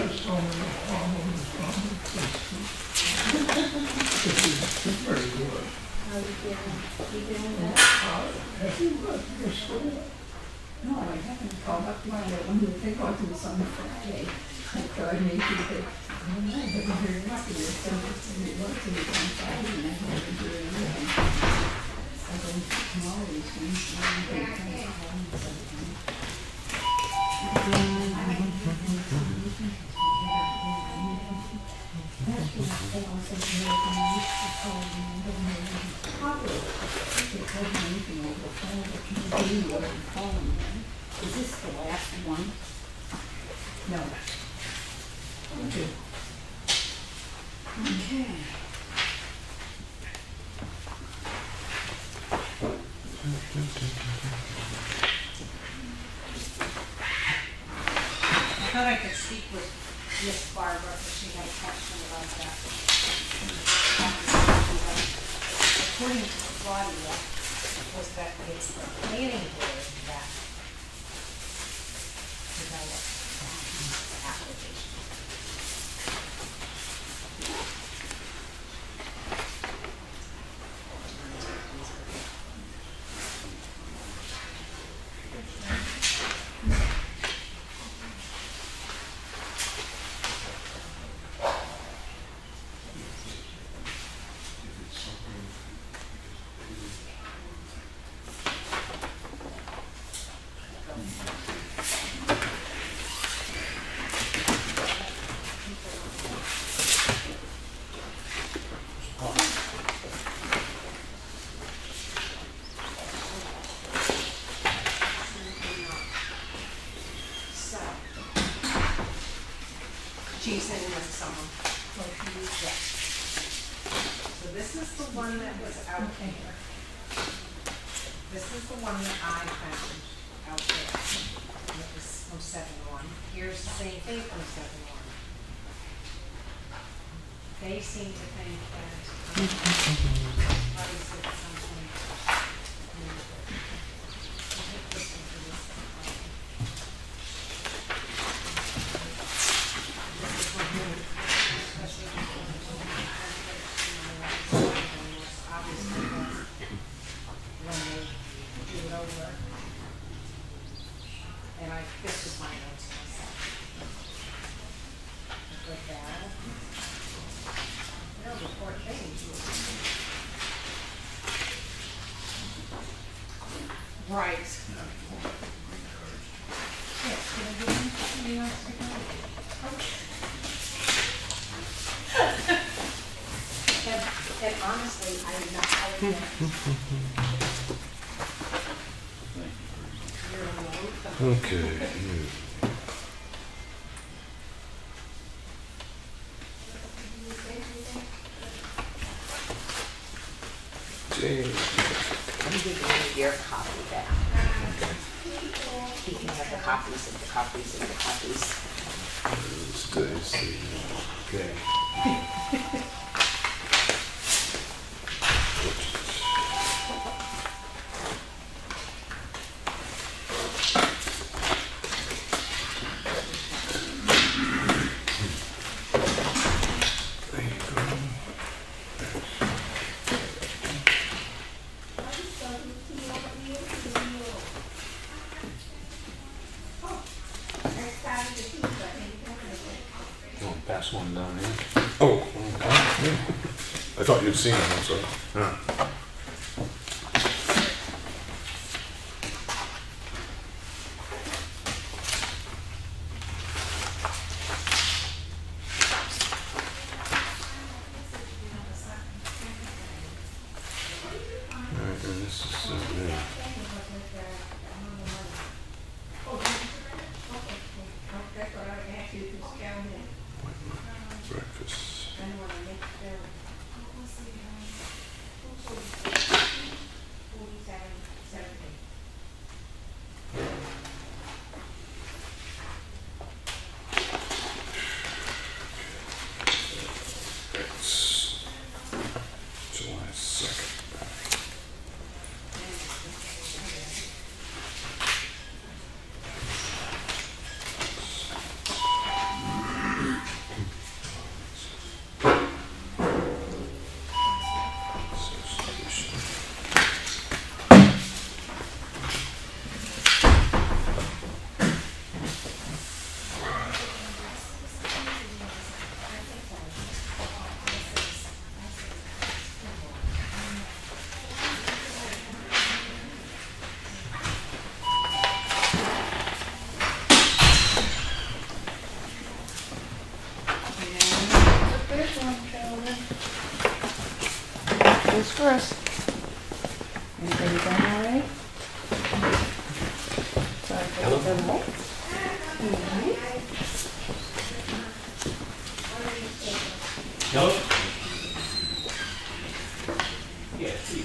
there's so many problems on the system. This is very good. How you doing that? Have you left your school? No, I haven't called up my one who they go to this on Friday. So I made you think, I don't know, but I'm very lucky to send it to me. Work to me on Friday and I haven't been doing anything. I go tomorrow is Wednesday and I'm going to call him something. That's what they also do. I call them and don't know probably they told me anything over the phone, but can you do what I'm calling them? Is this the last one? No. Okay. Okay. I thought I could speak with Miss Barbara if she had a question about that. According to Claudia, was that it's the planning board that developed the application. She's sending us someone. Yes. So this is the one that was out there. This is the one that I found out there. And it was from 7-1. Here's the same thing from 7-1. They seem to think that Claudia said something. This is my notes myself. Like that. They'll report things. Right. Yes, can I get anything else to go? And honestly, I did not know that. Okay. James. I'm giving you your copy back. Okay. You can have the copies of the copies of the copies. Okay. Pass one down here. Oh, okay. Yeah. I thought you'd seen it, I'm sorry. Yeah. Alright, and this is breakfast. Ladies first. Anybody done already? Sorry for the delay. Hello? Yeah, see.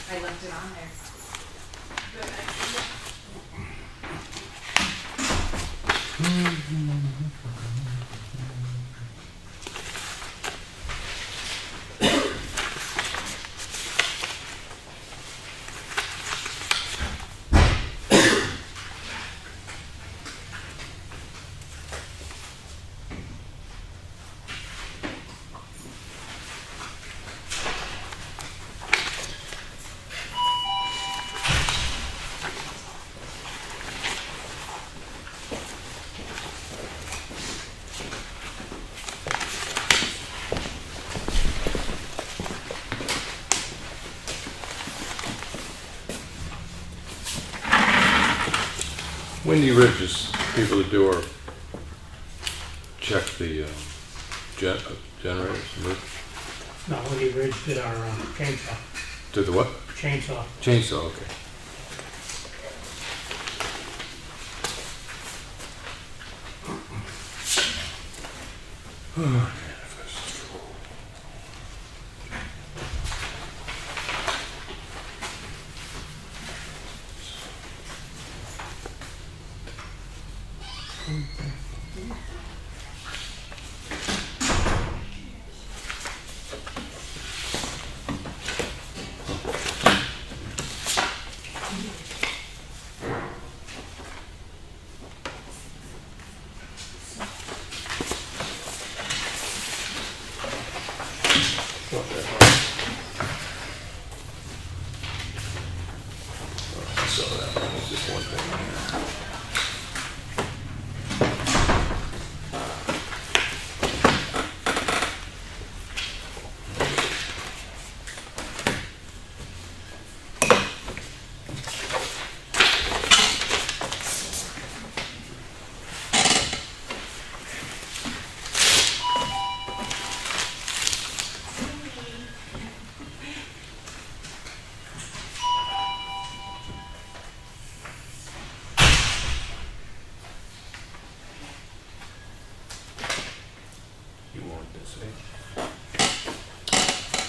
I left it on there. Windy Ridge is people that do or check the generators. No, Windy Ridge did our chainsaw. Did the what? Chainsaw. Chainsaw, okay. So that one was just one thing here.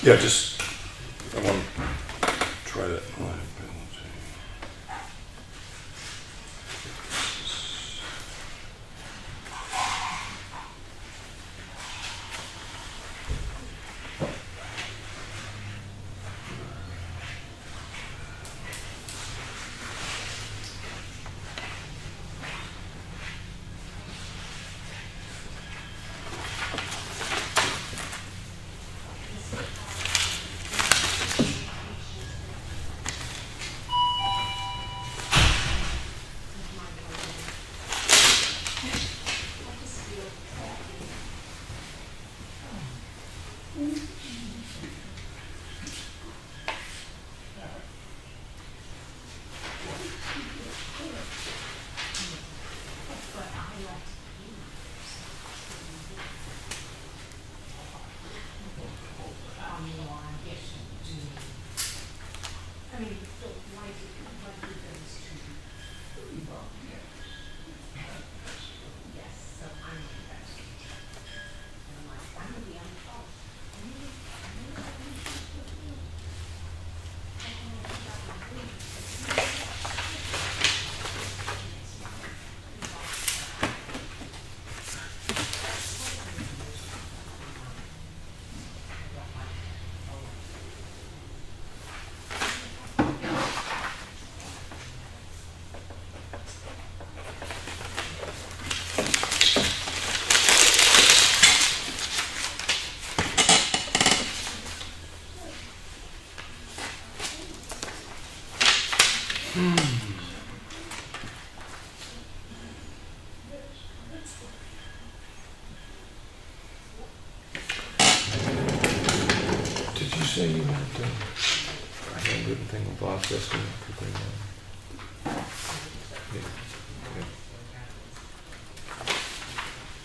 Yeah, just, I want to try that. I mean, so why do things change? Yes, so I'm like that. And I'm like, I'm gonna be on the phone. Did you say you had a handwritten thing of Bob's estimate for the, yeah.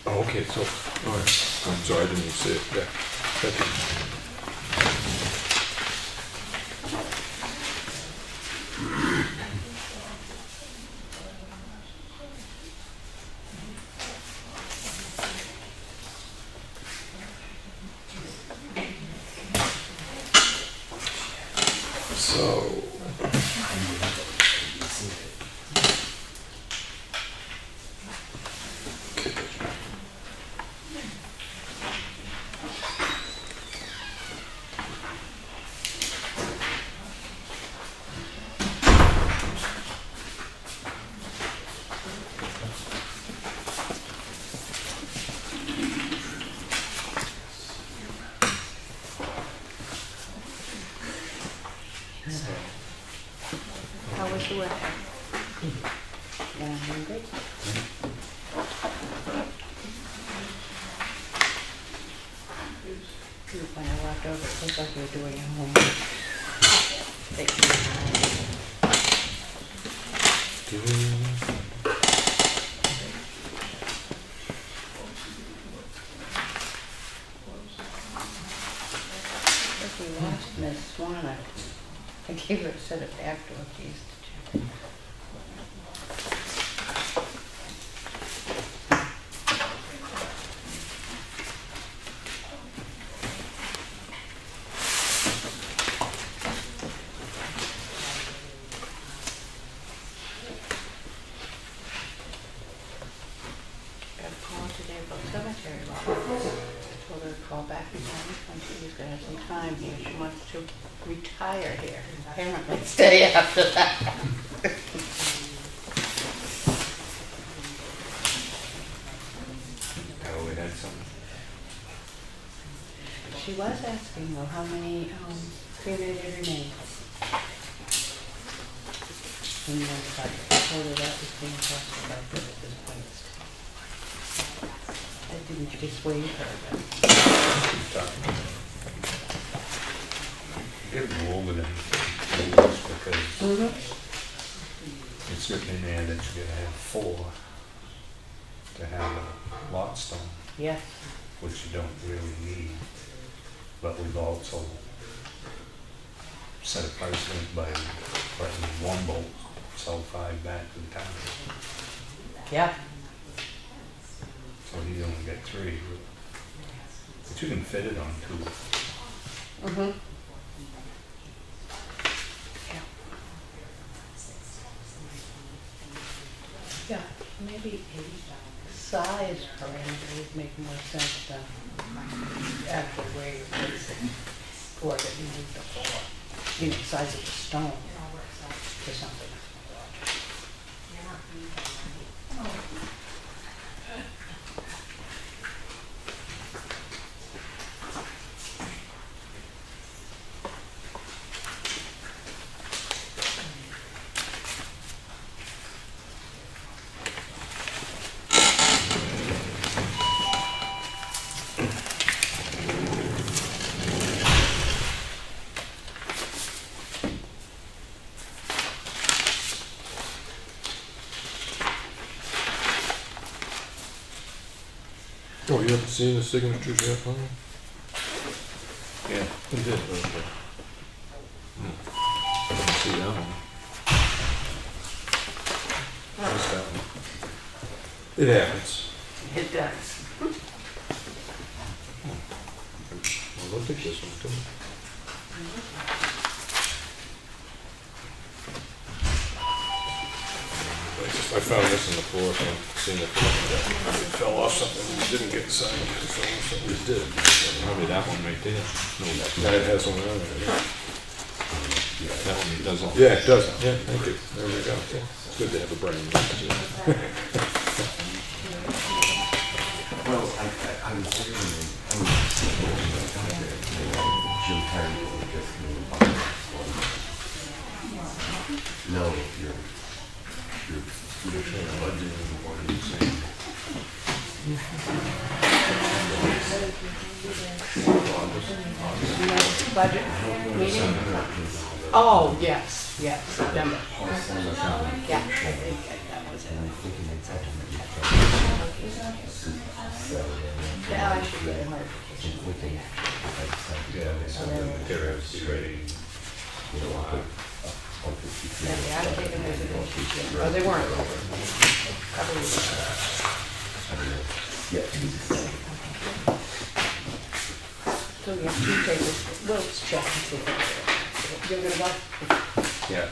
Oh, okay, so, all right. I'm sorry, I didn't even see it. Yeah, thank you. How was the work? Yeah, I'm hungry. When I walked over, it looked like you were doing your homework. Thank you. If we lost Miss Swan, I gave her a set of backdoor keys to check. Cemetery law. I told her to call back in time when she was going to have some time here. She wants to retire here. Apparently stay after that. Oh, we had some. She was asking though how many cremated remains. And then I told her that was being classified at this point. I didn't dissuade her, but Get over them because it's written in there that you're gonna have 4 to have a lot stone, yes. which you don't really need. But we've also set a precedent by letting 1 bolt sell 5 back to the town. Yeah. So he's only got 3, but you can fit it on 2. Yeah. Yeah, maybe size parameter would make more sense than actually where you're placing or that you need the floor. You know, size of the stone or something. Oh, you haven't seen the signatures yet, huh? Yeah. You did, okay. Let me see It happens. It does. Well, I'll take this one too. I found this in the floor, so I'm seeing if it fell off something and didn't get signed. It fell off something. It did. Probably that one right there. No, that has one on there. That one doesn't. Yeah, it doesn't. Yeah, thank you. There we go. Yeah. It's good to have a brain. Well, I was doing, Jim Perry just no, you're budgeting or anything. Budget meeting? Oh, yes, yes, September. Yeah, I think that was it. Yeah, I should get a notification. Yeah, they said the material has to be ready. Yeah, the allocated residential, oh, they weren't. Couple of weeks ago. So we have two tables, we'll check and see if you're gonna go. Yeah.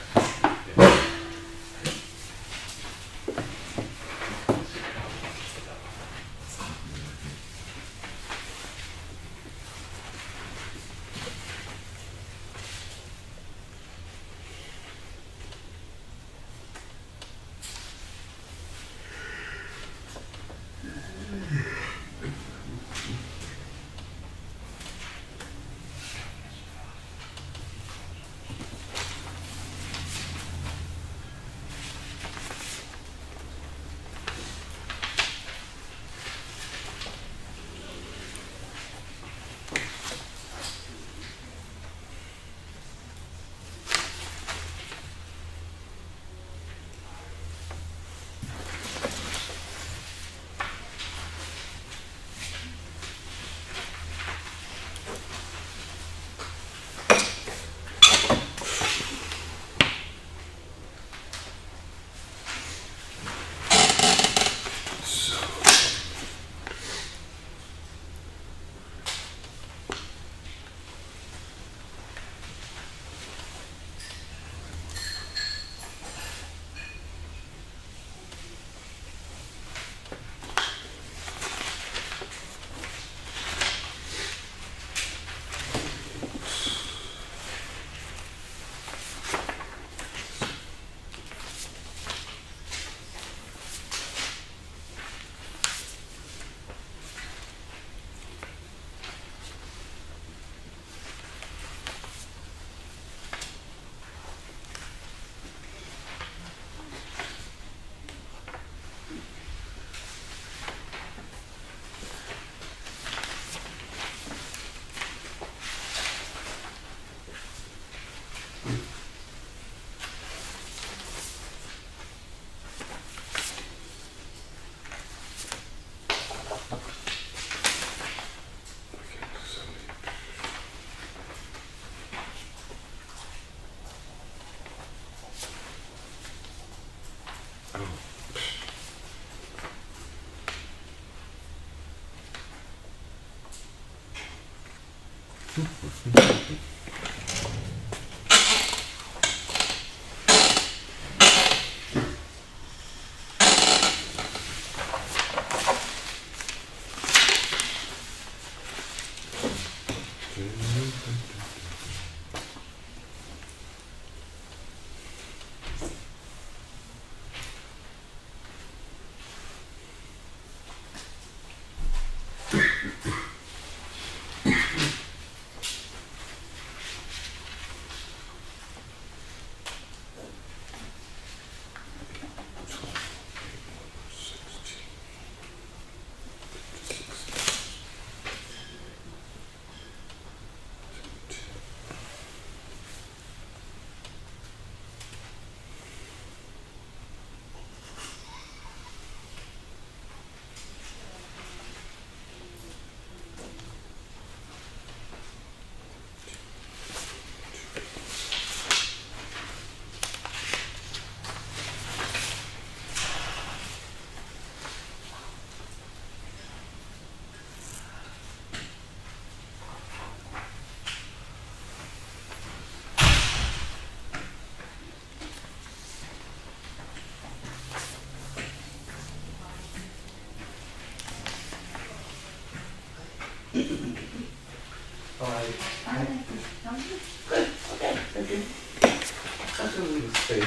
Such a little space.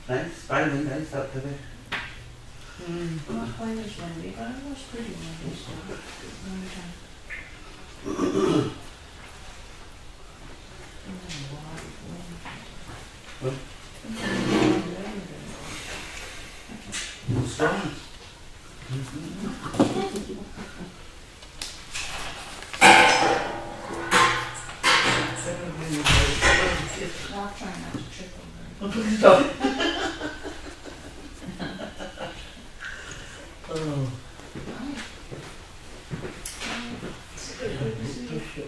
Nice, finally nice out today. Not quite as windy, but it was pretty windy still. What? Strong. I'll try not to trip over. Oh. Good to see you.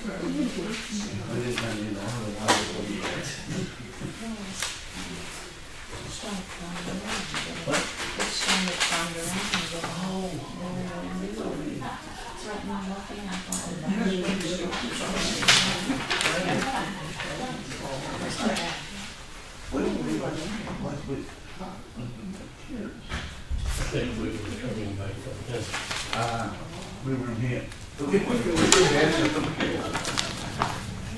I didn't have any water. What? It's starting to thunder around again. Oh. It's right now looking up on What did we do last week? I think we were coming back from this. We were in here. We were here.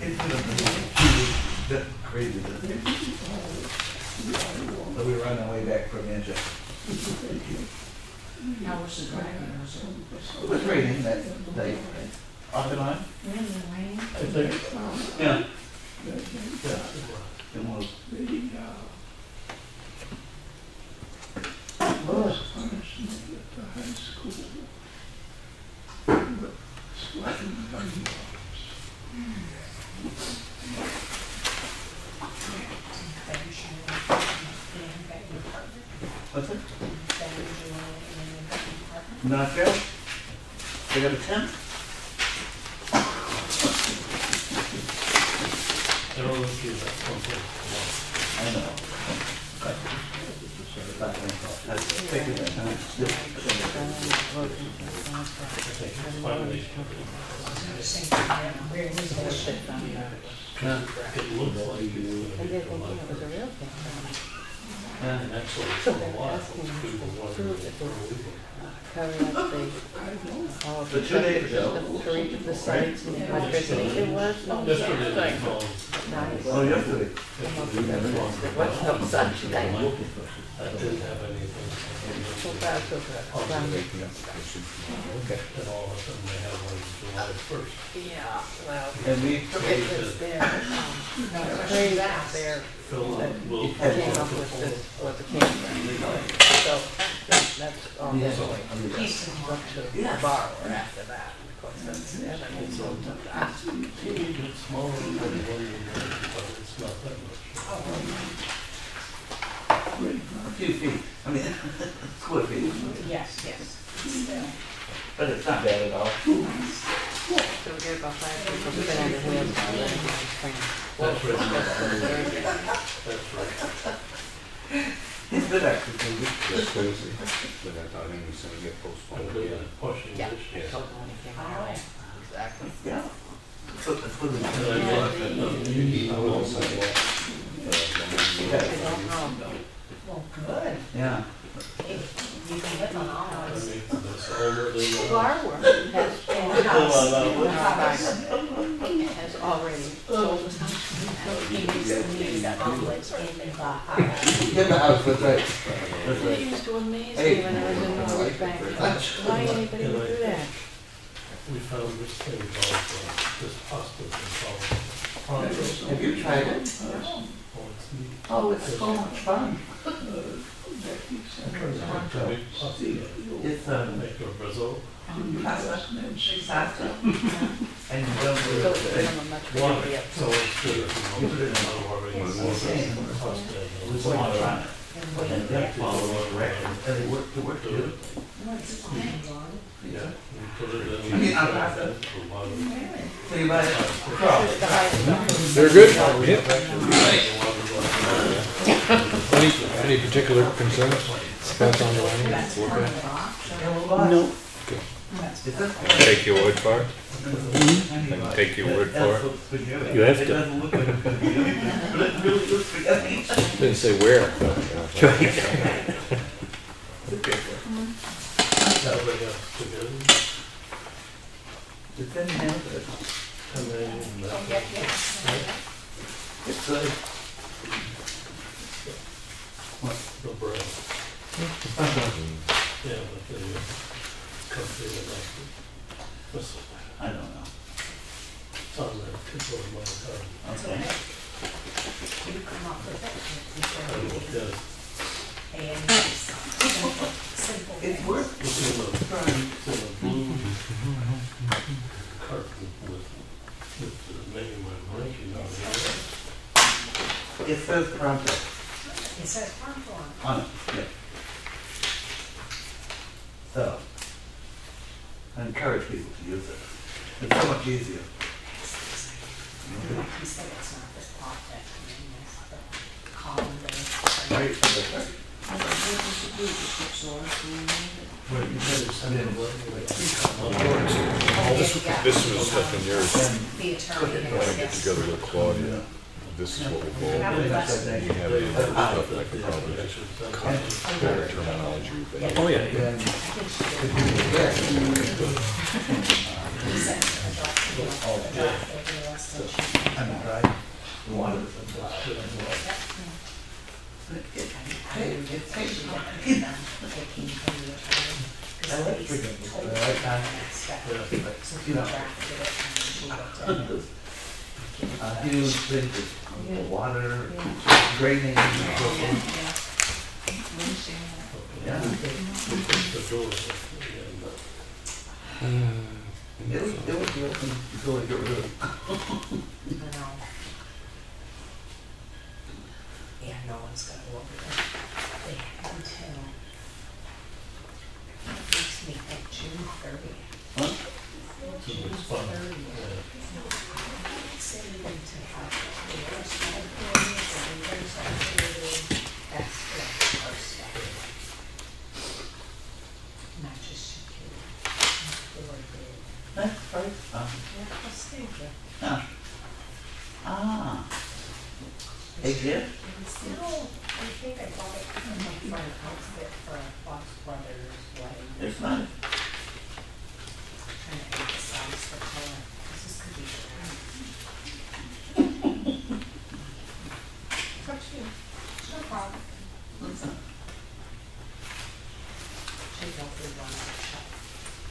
It's been crazy. So we were on our way back from Manchester. How was the driving? Was it? It was raining that day. Off and on? Really rain? I think, Yeah. yeah, It was. Punishment at the high school. But sweating What's it? Not yet. They got a tent? I don't know if you have something. I know. I've taken that time. Finally, Yeah. it looks like it's a lot. Yeah. And actually, for a while, people wanted to Cover up all The 2 days ago. for each of the sites and the electricity. It was no yesterday, they thing. called, Nice. Oh, yesterday. There was no sunshine. I didn't have anything. So bad, so bad. And all of a sudden, they had one July 1st. Yeah, well, And we, it was their, crazy out there Phil will. came up with this, what the campground. So that's all this way. Up to the borrower after that. Of course, that's, and then it's all took that. It's smaller than one you know, but it's not that much. a few feet. I mean, square feet. Yes, yes. But it's not bad at all. So we get about 5 people who've been on the wheels all day. That's right. That's right. It's been actually pretty good. That's crazy. But I thought he was gonna get I'm postponed good again. at pushing Yeah, this I shit. told them when he came out. Exactly. Yeah. So it's for the. And I got another meeting I was on also. sidewalk. They don't know. Well, good. Yeah. You can live on all I those. mean, that's already. Borrower has, has already sold us. He needs to meet the outlets in the house. Get the house, that's right. That's It right. used to amaze me when I was in Norway Bank. Why anybody would do that? We found this thing called, this pasta thing called. Have you tried it? Oh, it's neat. Oh, it's so much fun. Big pasta. It's, Make a Brazil. pasta, and you don't do So it's it. become a much bigger Water, deal. so it's good if you want to put it in the water. Pasta. There's water on it. And they follow the directions, and they work together. Yeah, we put it in. I mean, I'm not- a lot of- So you buy it across. The highest. They're good? Yep. Any particular concerns? Thoughts on the line? No. Is that? Take your word for it? I can take your word for it. You have It to. doesn't look like a spaghetti, but it really looks spaghetti. Didn't say where. Now they have spaghetti, It's in here, but and then it's the bread. Yeah, but they cut the electric. I don't know. It's on that tip of my car. Okay. You come up with it. I looked at it. And simple. It's worth It's in a blue carton with the name I'm blanking on It says pronto It says farm form. on it. Yeah. So, I encourage people to use it. It's so much easier. He said it's not this pot that it's the colander. Right. Right, you better send it away. This was stuff in yours. The attorney. I want to get together with Claudia. This is what we'll go over. You have any other stuff that I could probably just cut better terminology. But Oh, yeah. Then, I'm right. The water. I like freaking the right time. You know, huge things with water, draining. Yeah. The door. It would be open until I get rid of it. Yeah, no one's gonna go over there. They have until next week, like June 30th. Huh? June 30th. Say even to have the first five days, and then that's the first day. Not just security. Before they. That's right. Yeah, I'll stay there. Ah. Hey, Jeff? No, I think I bought it from my friend outfit for Fox Brothers wedding. It's not. Trying to emphasize the color. This is could be Touch you. No problem. She didn't know if we wanted it shut.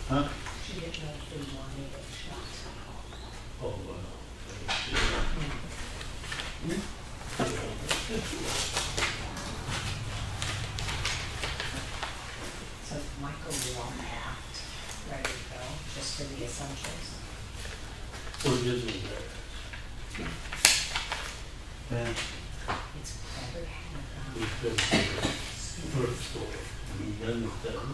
Huh? She didn't know if we wanted it shut. Oh, wow. So Michael, you all packed, ready to go, just for the essentials. We're using that. Yeah. It's better to have We've been to the thrift store. We've been with them.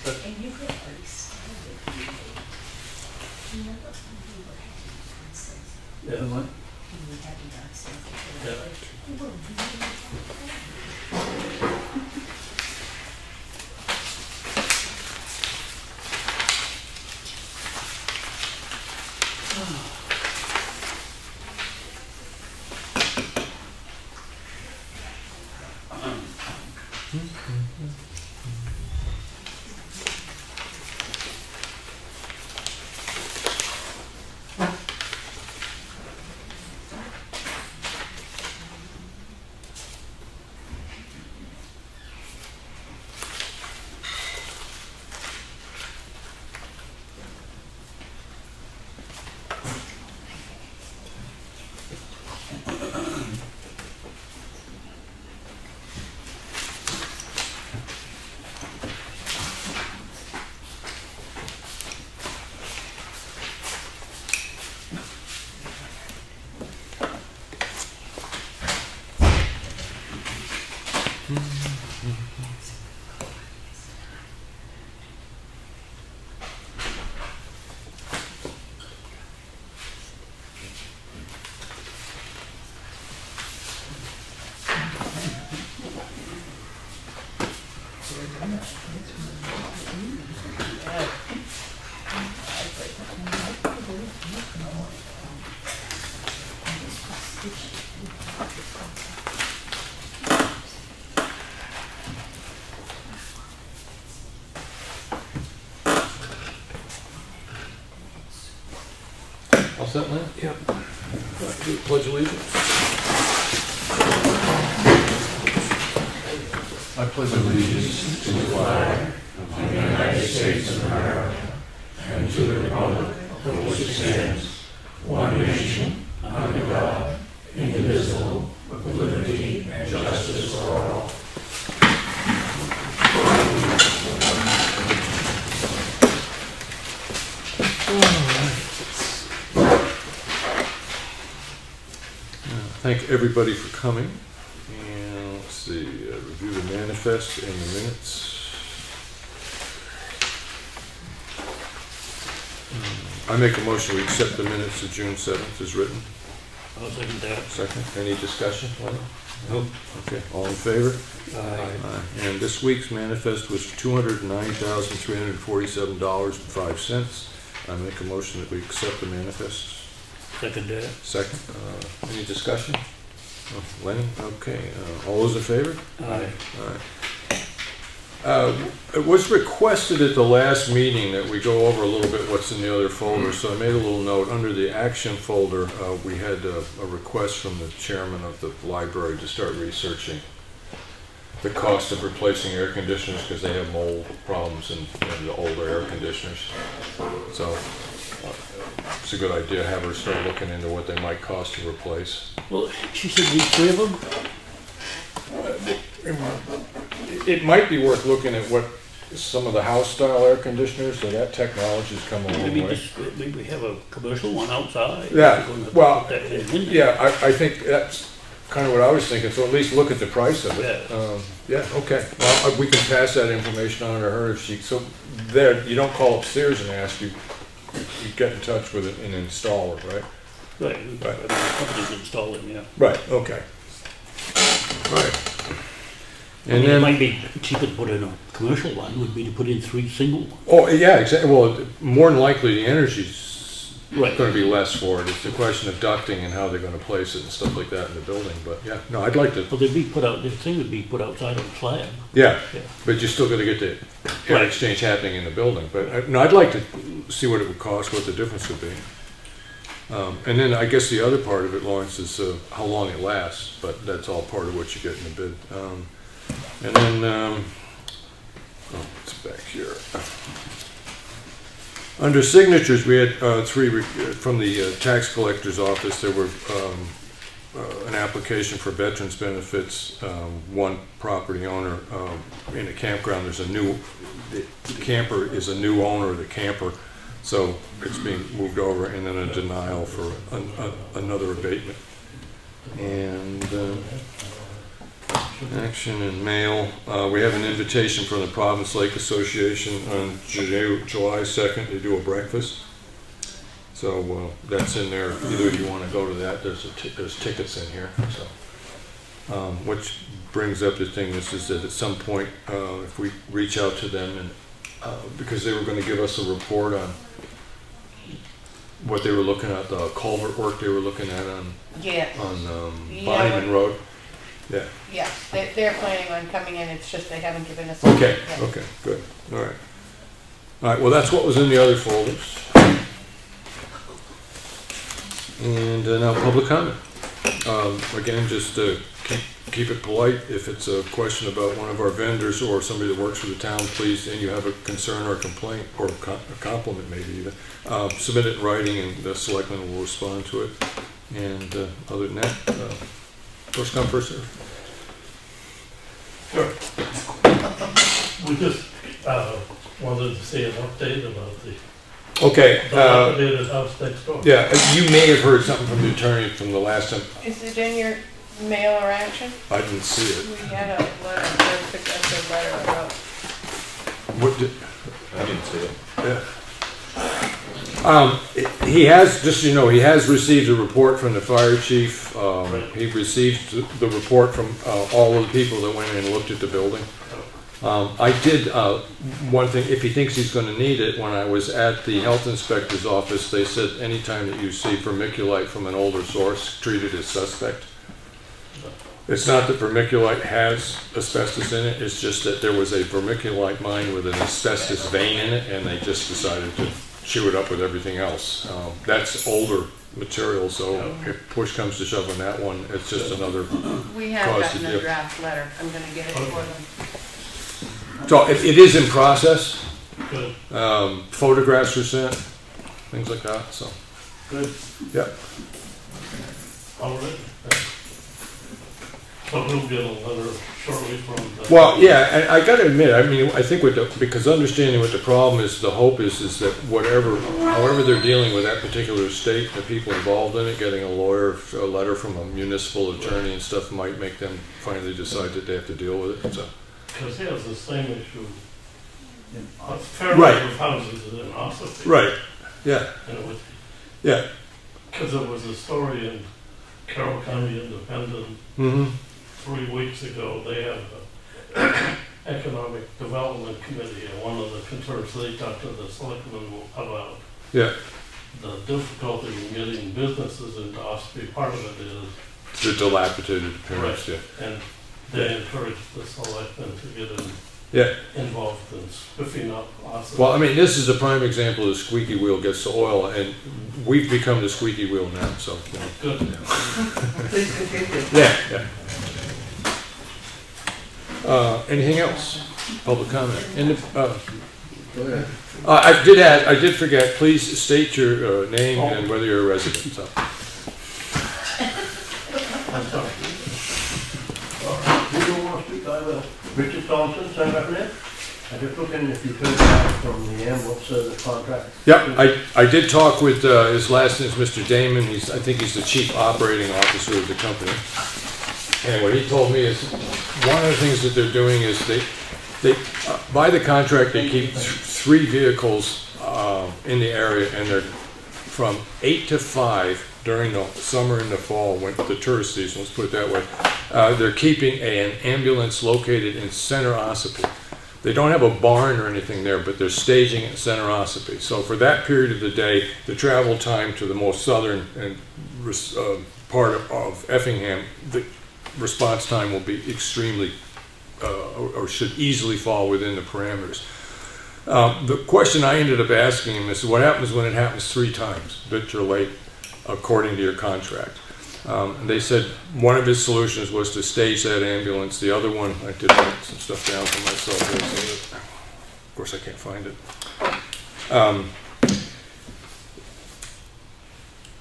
And you could already start with you. Remember when we were having nonsense? Yeah. The what? When we had nonsense. Yeah. We were really All set, Lynn? Yep. Pledge allegiance. I pledge allegiance to the flag of the United States of America and to the republic for which it stands, one nation, under God, indivisible, with liberty and justice for all. Thank everybody for coming. And let's see, review the manifest and the minutes. I make a motion we accept the minutes of June 7th as written. I'll second that. Second. Any discussion? Nope. Okay. All in favor? Aye. And this week's manifest was $209,347.05. I make a motion that we accept the manifest. Second that. Second. Any discussion? Oh, Lenny? Okay. All those in favor? Aye. It was requested at the last meeting that we go over a little bit what's in the other folder, so I made a little note. Under the action folder, we had a request from the chairman of the library to start researching the cost of replacing air conditioners because they have mold problems in the older air conditioners. So it's a good idea to have her start looking into what they might cost to replace. Well, she said these three of them? It might be worth looking at what some of the house-style air conditioners, so that technology's come a long way. Maybe we have a commercial one outside. Yeah, well, yeah, I think that's kind of what I was thinking, so at least look at the price of it. Yeah, okay. Well, we can pass that information on to her if she, so there, you don't call upstairs and ask, you get in touch with an installer, right? Right, I mean, the company's installing, yeah. Right, okay. Right. And then it might be cheaper to put in a commercial one, would be to put in 3 single ones. Oh, yeah, exactly. Well, more than likely the energy's right. going to be less for it. It's a question of ducting and how they're going to place it and stuff like that in the building. But yeah, no, I'd like to. Well, they'd be put out, the thing would be put outside on the slab. Yeah, but you're still going to get the air exchange happening in the building. But no, I'd like to see what it would cost, what the difference would be. And then I guess the other part of it, Lawrence, is how long it lasts. But that's all part of what you get in the bid. And then, oh, it's back here. Under signatures, we had 3 from the tax collector's office. There were an application for veterans benefits. One property owner in a campground. The camper is a new owner of the camper, so it's being moved over, and then a denial for another abatement. And action and mail. We have an invitation from the Province Lake Association on July 2nd to do a breakfast. So that's in there. Either you want to go to that. There's tickets in here. So, which brings up the thing is that at some point, if we reach out to them and because they were going to give us a report on what they were looking at, the culvert work they were looking at on Bonnyman Road. Yeah. Yeah, they're planning on coming in, it's just they haven't given us. Okay, okay, good, all right. All right, well, that's what was in the other folders. And now public comment. Again, just keep it polite. If it's a question about one of our vendors or somebody that works for the town, please, and you have a concern or a complaint, or a compliment maybe even, submit it in writing and the selectman will respond to it. And other than that, first come, first serve. Sure. We just wanted to say an update about the dilapidated house next door. Yeah, you may have heard something from the attorney from the last time. Is it in your mail or action? I didn't see it. We had a letter, a suggested letter about. What did? I didn't see it. Yeah. He has, just so you know, he has received a report from the fire chief. He received the report from all of the people that went in and looked at the building. I did one thing, if he thinks he's going to need it, when I was at the health inspector's office, they said anytime that you see vermiculite from an older source, treat it as suspect. It's not that vermiculite has asbestos in it, it's just that there was a vermiculite mine with an asbestos vein in it, and they just decided to chew it up with everything else. That's older material, so if push comes to shove on that one, it's just another We have cause gotten to a deal. draft letter. I'm gonna get it for them. So it is in process. Good. Photographs were sent, things like that, so. Good. Yep. All right. So we'll get a letter shortly from the... Well, yeah, and I gotta admit, I mean, I think because understanding what the problem is, the hope is that however they're dealing with that particular estate, the people involved in it, getting a letter from a municipal attorney and stuff might make them finally decide that they have to deal with it, so. Because he has the same issue in a fair Right. number of houses in Ossipee. Right, yeah, You know, yeah. because there was a story in Carroll County Independent Mm-hmm. 3 weeks ago. They have an economic development committee, and one of the concerns they talked to the selectmen about Yeah, the difficulty in getting businesses into Ossipee. Part of it is, the dilapidated appearance, yeah. and they encourage the selectmen to get Yeah, involved in spiffing up Ossipee. well, I mean, this is a prime example of the squeaky wheel gets the oil, and we've become the squeaky wheel now, so. You know. Good. Please continue. Yeah, yeah. Anything else? Public comment? I did forget, please state your name and whether you're a resident, so. I'm sorry. You don't want to speak, I will. Richard Thompson, Town Representative. I just looking if you've heard back from the ambulance service contract. Yep, I did talk with, his last name is Mr. Damon. I think he's the chief operating officer of the company. And what he told me is, one of the things that they're doing is they by the contract, they keep 3 vehicles in the area, and they're from 8 to 5 during the summer and the fall, when the tourist season, let's put it that way. They're keeping an ambulance located in center Ossipee. They don't have a barn or anything there, but they're staging at center Ossipee. So for that period of the day, the travel time to the most southern and part of Effingham, the response time will be extremely, or should easily fall within the parameters. The question I ended up asking him is, what happens when it happens 3 times that you're late, according to your contract? And they said one of his solutions was to stage that ambulance. The other one, I did write some stuff down for myself here, so that, of course I can't find it.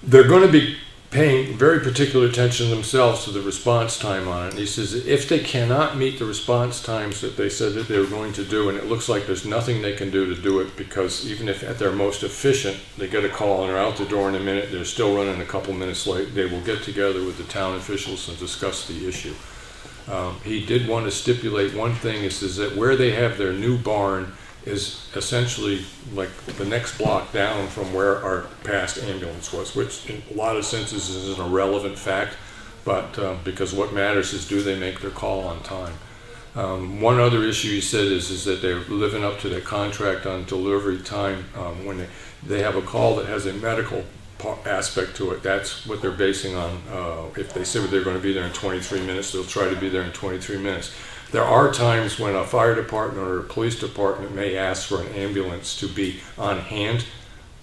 They're going to be paying very particular attention themselves to the response time on it. And he says if they cannot meet the response times that they said that they were going to do, and it looks like there's nothing they can do to do it, because even if at their most efficient, they get a call and they're out the door in a minute, they're still running a couple minutes late, they will get together with the town officials and discuss the issue. He did want to stipulate one thing, is that where they have their new barn is essentially like the next block down from where our past ambulance was, which in a lot of senses is an irrelevant fact, but because what matters is, do they make their call on time? One other issue he said is that they're living up to their contract on delivery time. When they have a call that has a medical aspect to it, that's what they're basing on. If they say they're going to be there in 23 minutes, they'll try to be there in 23 minutes. There are times when a fire department or a police department may ask for an ambulance to be on hand,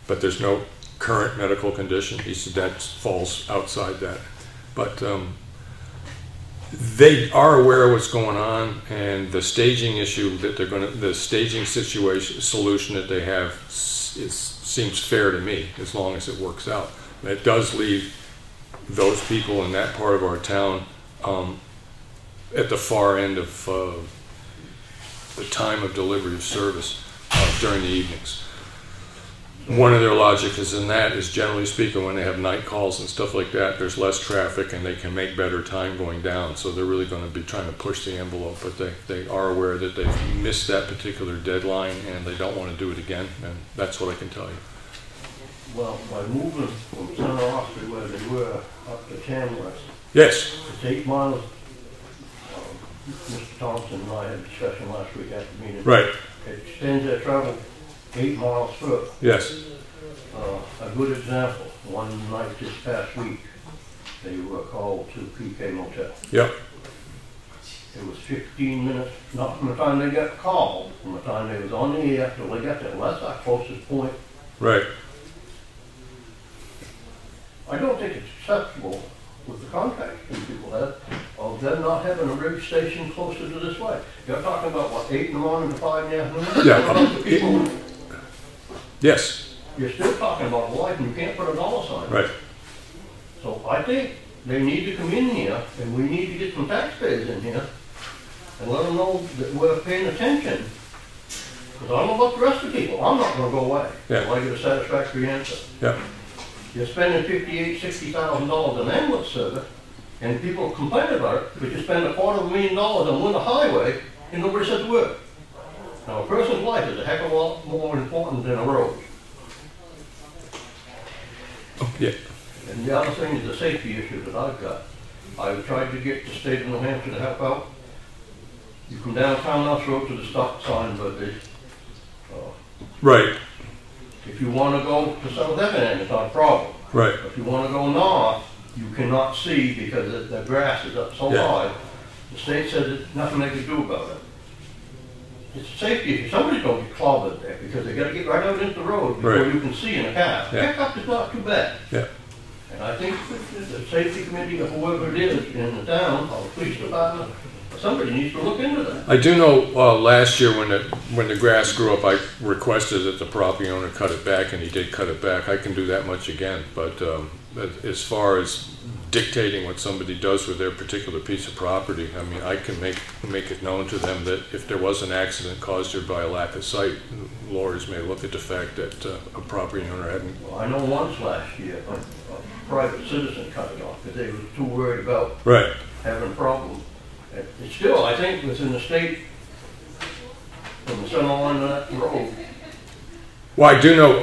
but there's no current medical condition. He said that falls outside that. But they are aware of what's going on, and the staging issue that they're going to, the staging solution that they have seems fair to me, as long as it works out. It does leave those people in that part of our town at the far end of the time of delivery of service during the evenings. One of their logic is in that is, generally speaking, when they have night calls and stuff like that, there's less traffic and they can make better time going down. So they're really going to be trying to push the envelope, but they are aware that they've missed that particular deadline and they don't want to do it again, and that's what I can tell you. Well, by moving from Center Oxford where they were up to Tamworth, Yes. it's 8 miles Mr. Thompson and I had a discussion last week at the meeting. Right, It extends their travel 8 miles further. yes, A good example, one night this past week, they were called to PK Motel. yep, It was 15 minutes, not from the time they got called, from the time they was on the air till they got there. Well, that's our closest point. right, I don't think it's acceptable with the contacts these people have, of them not having a rig station closer to this way. You're talking about, what, 8 in the morning to 5 in the afternoon? Yeah, What about the people? yes, You're still talking about life, and you can't put a dollar sign. right. So I think they need to come in here, and we need to get some taxpayers in here, and let them know that we're paying attention. Because I don't know about the rest of the people, I'm not gonna go away. Yeah. Until I get a satisfactory answer. Yeah, You're spending $58,000, $60,000 on ambulance service, and people complain about it, but you spend $250,000 on Winter Highway, and nobody says a word. Now, a person's life is a heck of a lot more important than a road. yeah, And the other thing is the safety issue that I've got. I've tried to get the state of New Hampshire to help out. You come down Townhouse Road to the stop sign, but right, if you want to go to South Effingham, it's not a problem. right, If you want to go north, you cannot see because the grass is up so Yeah. high. The state says there's nothing they can do about it. It's a safety issue. Somebody's going to get clobbered there because they got to get right out into the road before Right. you can see in a car. Yeah. Pickup is not too bad. yeah. And I think the safety committee or whoever it is in the town, or the police department, somebody needs to look into that. I do know, last year when the grass grew up, I requested that the property owner cut it back, and he did cut it back. I can do that much again, but as far as dictating what somebody does with their particular piece of property, I mean, I can make it known to them that if there was an accident caused here by a lack of sight, lawyers may look at the fact that a property owner hadn't. Well, I know once last year, a private citizen cut it off because they were too worried about Right. having a problem. It's still, I think, within the state, from the center line of that road. Well, I do know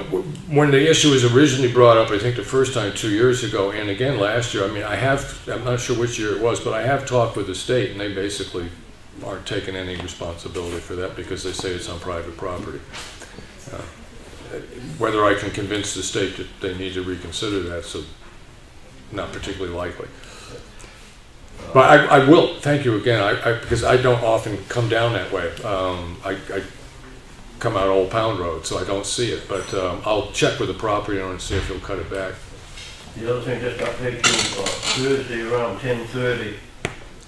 when the issue was originally brought up, I think the first time 2 years ago, and again last year, I mean, I'm not sure which year it was, but I have talked with the state, and they basically aren't taking any responsibility for that because they say it's on private property. Whether I can convince the state that they need to reconsider that, so not particularly likely. But I will, thank you again, because I don't often come down that way. I come out Old Pound Road, so I don't see it, but I'll check with the property owner and see if he'll cut it back. The other thing, just update you, Thursday around 10:30,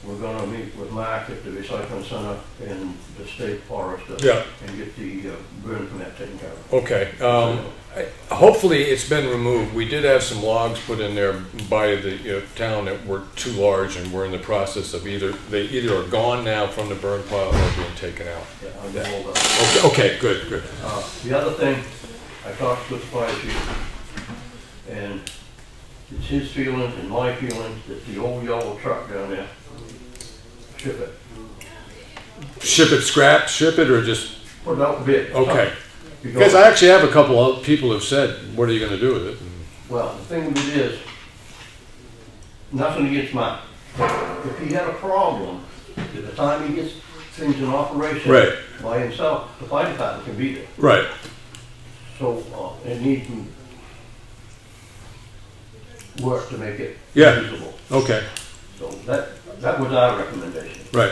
we're gonna meet with Mark at the recycling center in the state forest Yeah. and get the burn permit taken care of. Okay. Hopefully it's been removed. We did have some logs put in there by the town that were too large, and we're in the process of either are gone now from the burn pile or being taken out. Yeah, I'll get all that. Okay, good. The other thing, I talked with the fire chief, and it's his feelings and my feelings that the old yellow truck down there, ship it. Ship it, or just, Put it out bid. okay. Because I actually have a couple of people who've said, what are you going to do with it? Well, the thing with it is, nothing against Mark. If he had a problem, at the time he gets things in operation Right. by himself, the fire department can be there. Right. So it needs work to make it Yeah. usable. Okay. So that was our recommendation. Right.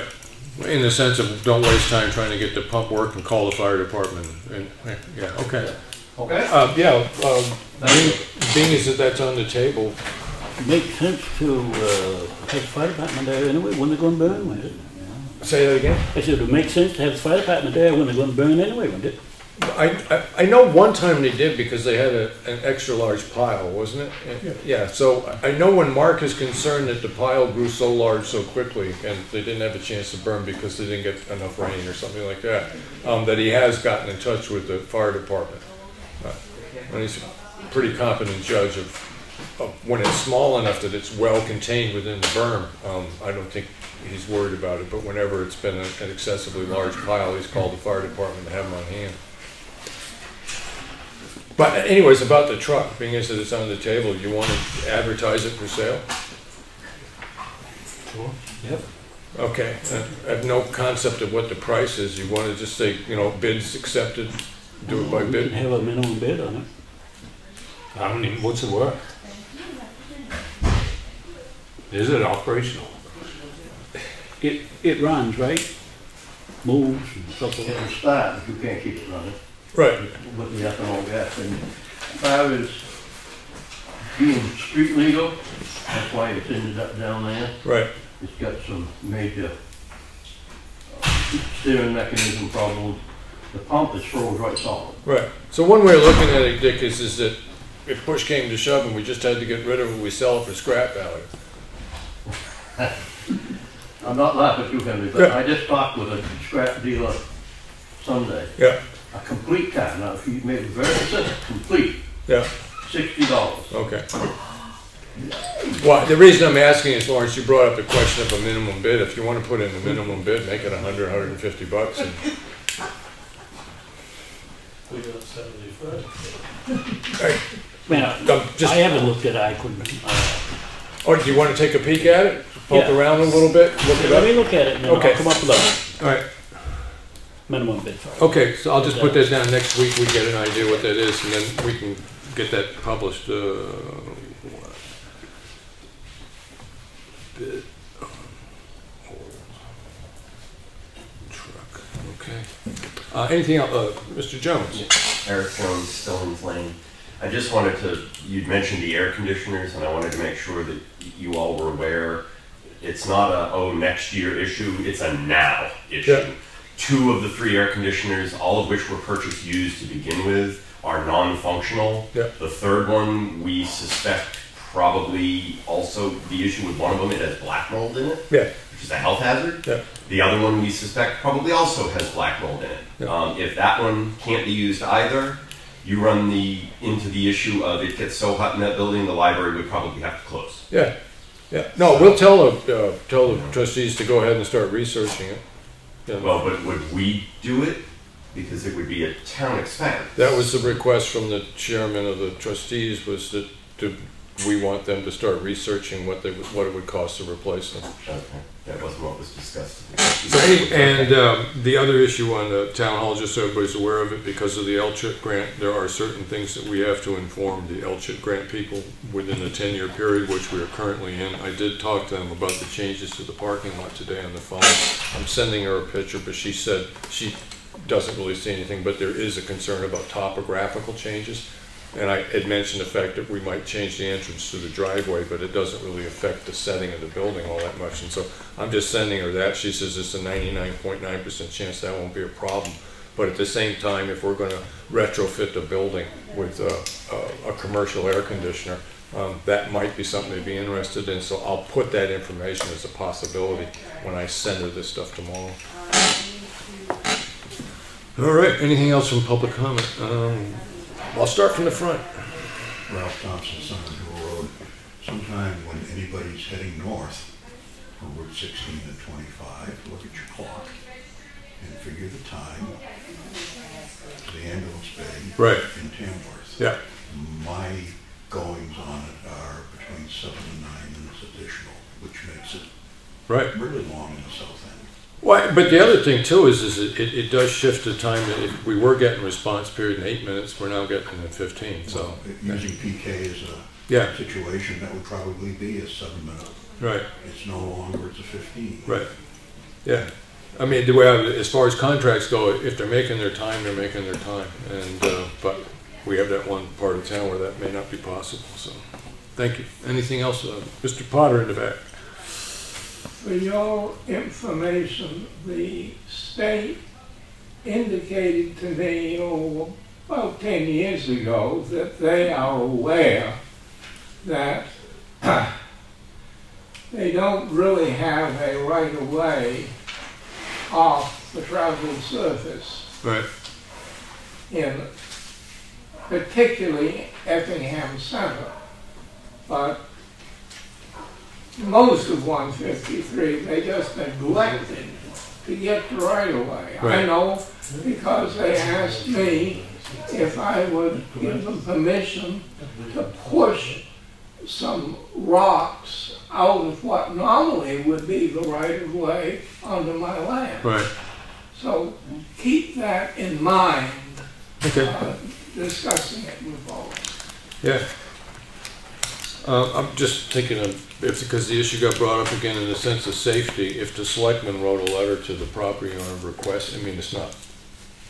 In the sense of don't waste time trying to get the pump work and call the fire department. And yeah, okay. Okay? Being as that that's on the table. Makes sense to have the fire department there anyway when they're going to burn, wouldn't it? Say that again? I said it would make sense to have the fire department there when they're going to burn anyway, wouldn't it? I know one time they did because they had an extra large pile, wasn't it? Yeah, so I know when Mark is concerned that the pile grew so large so quickly and they didn't have a chance to burn because they didn't get enough rain or something like that, that he has gotten in touch with the fire department. And he's a pretty competent judge of when it's small enough that it's well contained within the berm. I don't think he's worried about it, but whenever it's been an excessively large pile, he's called the fire department to have them on hand. But anyways, about the truck, being as that it's on the table, you want to advertise it for sale? Sure. Yep. Okay, I have no concept of what the price is. You want to just say, you know, bids accepted, do it by We bid? can have a minimum bid on it. How many, what's it worth? Is it operational? It runs, right? Moves and stuff like It'll that. start, if you can't keep it running, Right. with the ethanol gas. And as far as being street legal, that's why it's ended up down there. Right. It's got some major steering mechanism problems. The pump is froze right solid. Right. So one way of looking at it, Dick, is that if push came to shove and we just had to get rid of it, we sell it for scrap value. I'm not laughing at you, Henry, but Yeah. I just talked with a scrap dealer Sunday. Yeah. A complete car. Now, if you made it very simple, complete, Yeah. $60. Okay. Well, the reason I'm asking is, Lawrence, you brought up the question of a minimum bid. If you want to put in the minimum bid, make it $100, $150. And We got 75. I haven't looked at it, I couldn't. Oh, do you want to take a peek at it? Poke Yeah. around a little bit? Look it Let me up? look at it and then Okay. I'll come up with a All right. minimum bid for it. Okay, so I'll just put that down. Next week we get an idea what that is, and then we can get that published. Bid on old truck. Okay. Anything else? Mr. Jones? Eric Jones, Stone's Lane. I just wanted to, you'd mentioned the air conditioners, and I wanted to make sure that you all were aware. It's not a, oh, next year issue, it's a now issue. Yeah. 2 of the 3 air conditioners, all of which were purchased used to begin with, are non-functional. Yeah. The third one, we suspect probably also the issue with one of them, it has black mold in it, Yeah. which is a health hazard. Yeah. The other one we suspect probably also has black mold in it. Yeah. If that one can't be used either, you run into the issue of it gets so hot in that building, the library would probably have to close. Yeah. Yeah. No, we'll tell the trustees to go ahead and start researching it. Yeah. Well, but would we do it? Because it would be a town expense. That was the request from the chairman of the trustees, was that we want them to start researching what it would cost to replace them. Okay, that wasn't what was discussed. So the other issue on the town hall, just so everybody's aware of it, because of the LCHIP grant, there are certain things that we have to inform the LCHIP grant people within the 10-year period, which we are currently in. I did talk to them about the changes to the parking lot today on the phone. I'm sending her a picture, but she said she doesn't really see anything, but there is a concern about topographical changes. And I had mentioned the fact that we might change the entrance to the driveway, but it doesn't really affect the setting of the building all that much. And so I'm just sending her that. She says it's a 99.9% chance that won't be a problem. But at the same time, if we're going to retrofit the building with a commercial air conditioner, that might be something they'd be interested in. So I'll put that information as a possibility when I send her this stuff tomorrow. All right, anything else from public comment? I'll start from the front. Ralph Thompson, Somerville Road. Sometime when anybody's heading north from Route 16 to 25, look at your clock and figure the time to the ambulance bay Right. in Tamworth. Yeah. My goings on it are between 7 and 9 minutes additional, which makes it Right. really long in the south end. Well, but the other thing too is it does shift the time. If we were getting response period in 8 minutes, we're now getting it in 15. So Using PK as a yeah, situation, that would probably be a 7-minute. right, It's no longer, it's a 15. right, yeah. I mean, the way as far as contracts go, if they're making their time, they're making their time. And but we have that one part of town where that may not be possible. So, thank you. Anything else, Mr. Potter in the back? For your information, the state indicated to me about 10 years ago that they are aware that they don't really have a right-of-way off the traveled surface, Right. in particularly Effingham Center, but most of 153, they just neglected to get the right of way. Right. I know because they asked me if I would give them permission to push some rocks out of what normally would be the right of way onto my land. Right. So keep that in mind, Okay. discussing it with all. Yeah. I'm just thinking of, if, because the issue got brought up again in the sense of safety, if the selectman wrote a letter to the property owner request, I mean, it's not,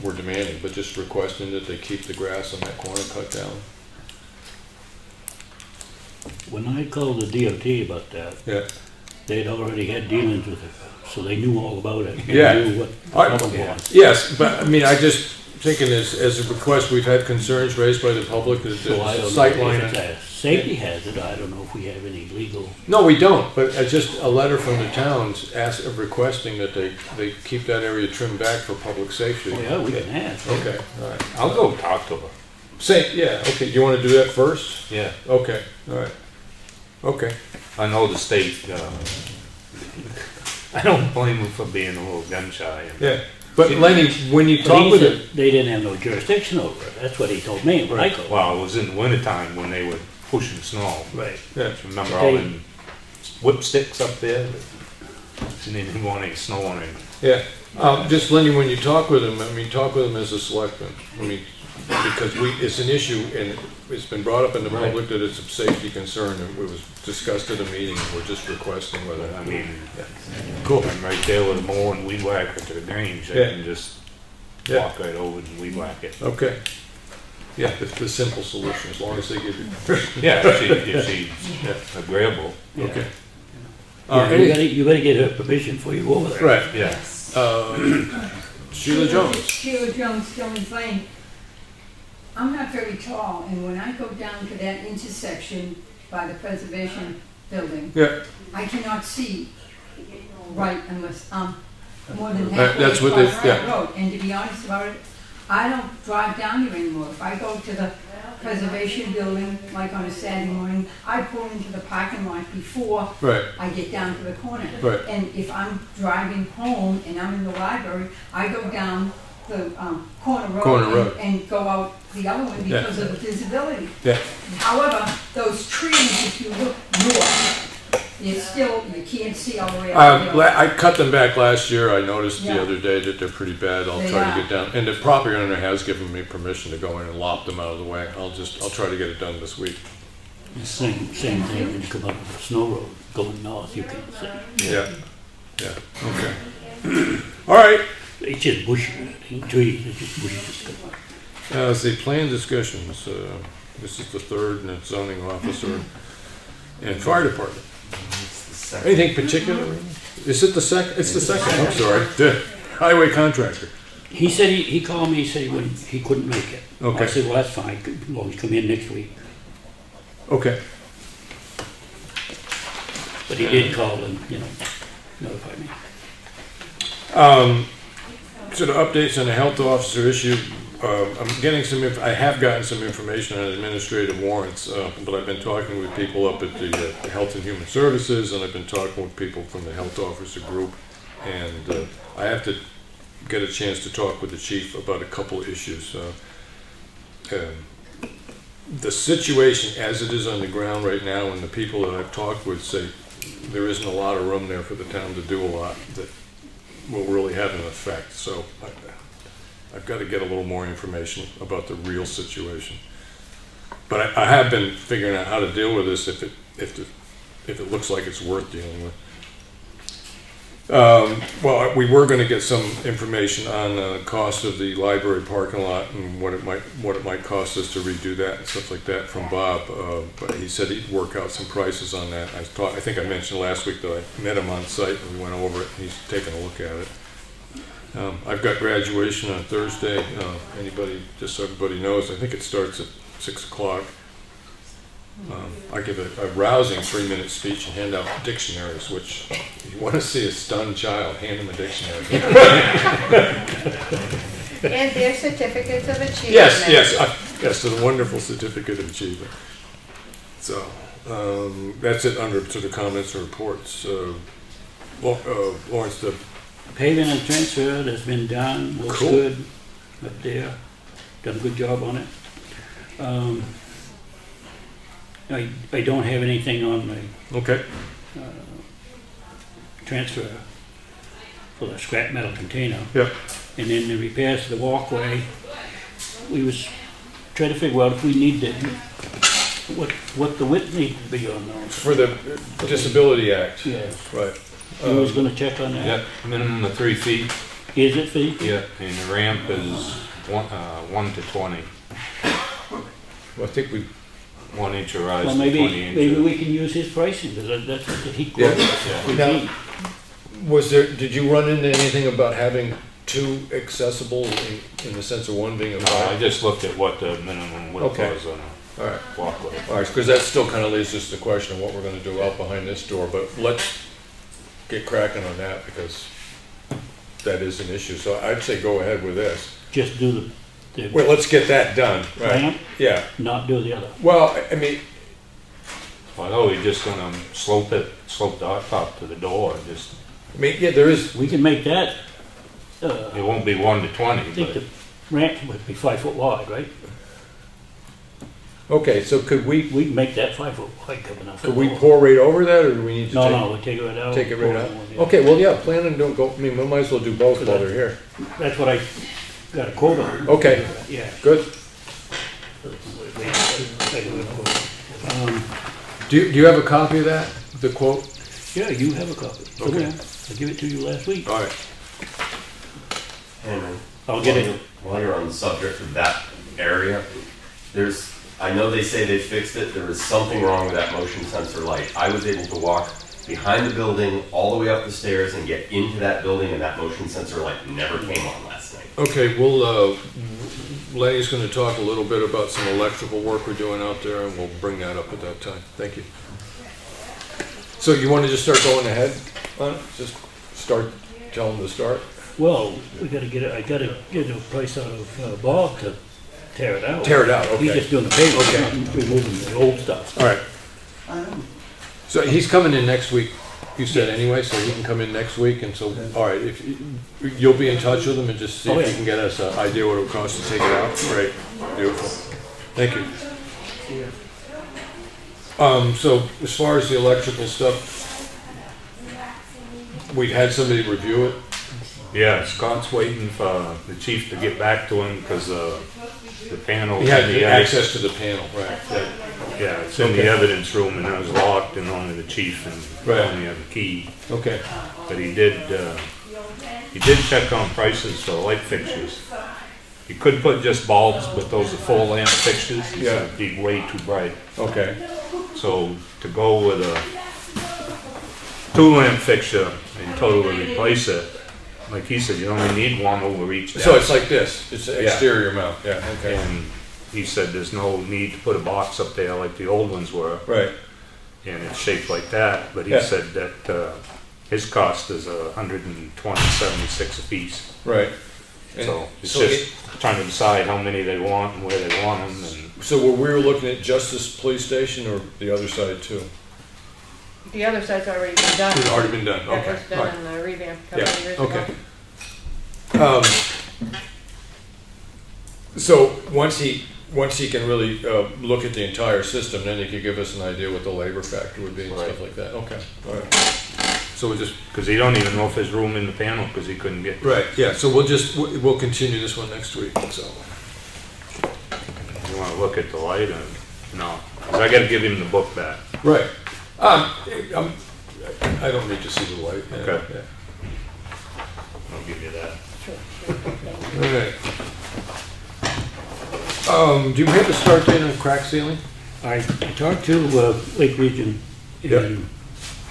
we're demanding, but just requesting that they keep the grass on that corner cut down. When I called the DOT about that, Yeah. they'd already had dealings with it, so they knew all about it. They Yeah. knew what the problem was. Yes, but I mean, I just thinking as a request, we've had concerns raised by the public that So I the don't sight know line. if it's a safety hazard. I don't know if we have any legal. No, we don't, but just a letter from the towns requesting that they keep that area trimmed back for public safety. Oh yeah, we can ask. Okay, all right. I'll go talk to her. Say, yeah, okay, you want to do that first? Yeah. Okay, all right. Okay. I know the state, I don't blame them for being a little gun shy. Yeah, but Lenny, when you But talk he with said it, they didn't have no jurisdiction over it. That's what he told me when I called. Well, it was in the wintertime when they were pushing snow. Right. yeah, Remember all them whipsticks up there? And they didn't want any snow on it. yeah. Just Lenny, when you talk with him, I mean, talk with him as a selectman. I mean, because it's an issue and it's been brought up in the public that it's a safety concern, and it was discussed at a meeting, and we're just requesting whether, I mean, cool. I'm right there with a mower and weed whacker to the Grange. I Yeah. can just Yeah. walk right over and weed whack it. Okay. Yeah, the simple solution, as long as they give you. Yeah, if she's agreeable. Yeah. Okay. Yeah, you gotta get her permission before you go over there. Right. Yeah. Sheila Jones. Sheila Jones, Jones Lane. I'm not very tall, and when I go down to that intersection by the preservation building, Yeah. I cannot see right unless I'm more than halfway That's what across they- that yeah. road. And to be honest about it, I don't drive down here anymore. If I go to the preservation building, like on a Saturday morning, I pull into the parking lot before Right. I get down to the corner. Right. And if I'm driving home and I'm in the library, I go down the corner road, and go out the other one Yeah. because of the visibility. Yeah. However, those trees, if you look north, it's still, you can't see all the way out there. I cut them back last year. I noticed the Yeah. other day that they're pretty bad. I'll They try are. to get down. And the property owner has given me permission to go in and lop them out of the way. I'll try to get it done this week. Same thing when you come up the snow road going north. You can see. Yeah. Yeah. Okay. All right. It's just bushes, trees. It's just bushes. Let's see, plan discussions. This is the third, and it's zoning officer and fire department. Anything particular? Is it the second? It's the second. I'm sorry. The highway contractor. He said he called me. He said he couldn't make it. Okay. I said, well, that's fine. As long as you come in next week. Okay. But he did call and notify me. So the updates on the health officer issue. I'm getting I have gotten some information on administrative warrants, but I've been talking with people up at the Health and Human Services, and I've been talking with people from the health officer group, and I have to get a chance to talk with the chief about a couple of issues. The situation as it is on the ground right now, and the people that I've talked with say there isn't a lot of room there for the town to do a lot that will really have an effect. So I've got to get a little more information about the real situation. But I have been figuring out how to deal with this if it looks like it's worth dealing with. Well, we were going to get some information on the cost of the library parking lot and what it might cost us to redo that and stuff like that from Bob. But he said he'd work out some prices on that. I think I mentioned last week that I met him on site and we went over it. He's taken a look at it. I've got graduation on Thursday. Just so everybody knows, I think it starts at 6 o'clock. I give a rousing 3-minute speech and hand out dictionaries, which if you want to see a stunned child, hand them a dictionary. And their certificates of achievement. Yes, the wonderful certificate of achievement. So that's it under to the comments and reports. Lawrence, the Paving and transfer has been done. Looks Cool. good up there. Done a good job on it. I don't have anything on my okay. transfer for the scrap metal container. Yep. And then the repairs to the walkway, we was trying to figure out if we need to, what the width needs to be on those. For the Disability Act. Yeah. Right. You was gonna check on that? Yep, minimum of 3 feet. Is it feet? Yep, and the ramp is 1 to 20. Well, I think we, 1 inch rise Well, to 20 inches. maybe we can use his pricing, because that's what he quoted. Now, Yeah. did you run into anything about having 2 accessible in the sense of 1 being a No, I 5? just looked at what the minimum width Okay. was on All right. a walkway. All right, because that still kind of leaves us the question of what we're going to do out behind this door, but let's get cracking on that because that is an issue. So I'd say go ahead with this. Just do the Well, let's get that done, right? ramp, Yeah. not do the other. Well, I mean, Although we're just gonna slope the top to the door, yeah, there is. We can make that, it won't be 1 to 20, I think but the ramp would be 5 foot wide, right? Okay, so could we We can make that 5 foot wide coming up. could we pour right over that, or do we need to No, we take it right out. take it right out? Yeah. Okay, well, yeah, plan on doing. I mean, we might as well do both while they're here. That's what I got a quote on. Okay, Yeah. good. Do you have a copy of that? The quote? Yeah, you have a copy. Okay. I gave it to you last week. All right. Henry, I'll get it. while you're on the subject of that area, I know they say they fixed it, there was something wrong with that motion sensor light. I was able to walk behind the building, all the way up the stairs and get into that building, and that motion sensor light never came on last night. Okay, Lenny's going to talk a little bit about some electrical work we're doing out there, and we'll bring that up at that time. Thank you. So you want to just start going ahead on it? Just tell them to start? Well, we gotta get it, I gotta get a price out of Bob to tear it out. Tear it out, okay. He's just doing the paper, Okay. not removing the old stuff. All right. So he's coming in next week, you said anyway, so he can come in next week, and so, all right, if you'll be in touch with him and just see Oh, if yeah. you can get us an idea what it would cost to take it out. Great, beautiful. Thank you. So as far as the electrical stuff, we've had somebody review it. yeah, Scott's waiting for the chief to get back to him because the panel. He had in the access to the panel, right? Yeah, it's in the evidence room and it was locked and only the chief and Right. only have a key. Okay. But he did check on prices for light fixtures. You could put just bulbs, but those are full lamp fixtures. He said it'd be way too bright. Okay. So to go with a 2 lamp fixture and totally replace it, like he said, you only need one over each desk. So it's like this, it's an Yeah. exterior mount, yeah, okay. And he said there's no need to put a box up there like the old ones were. Right. And it's shaped like that, but he Yeah. said that his cost is $120.76 a piece. Right. So it's so just trying to decide how many they want and where they want them. And So we were looking at just this police station or the other side too? The other side's already been done. It's already been done, That okay. was all right. done in the revamp a couple of years Yeah, ago. okay. So once he can really look at the entire system, then he could give us an idea what the labor factor would be and stuff like that. Okay, all right. So we'll just, because he don't even know if there's room in the panel because he couldn't get. right, yeah, so we'll continue this one next week, so. You want to look at the light? Or, no, 'cause I got to give him the book back. Right. I don't need to see the light. Yeah, Okay. yeah. I'll give you that. All right. Do you have a start date on crack sealing? I talked to Lake Region, and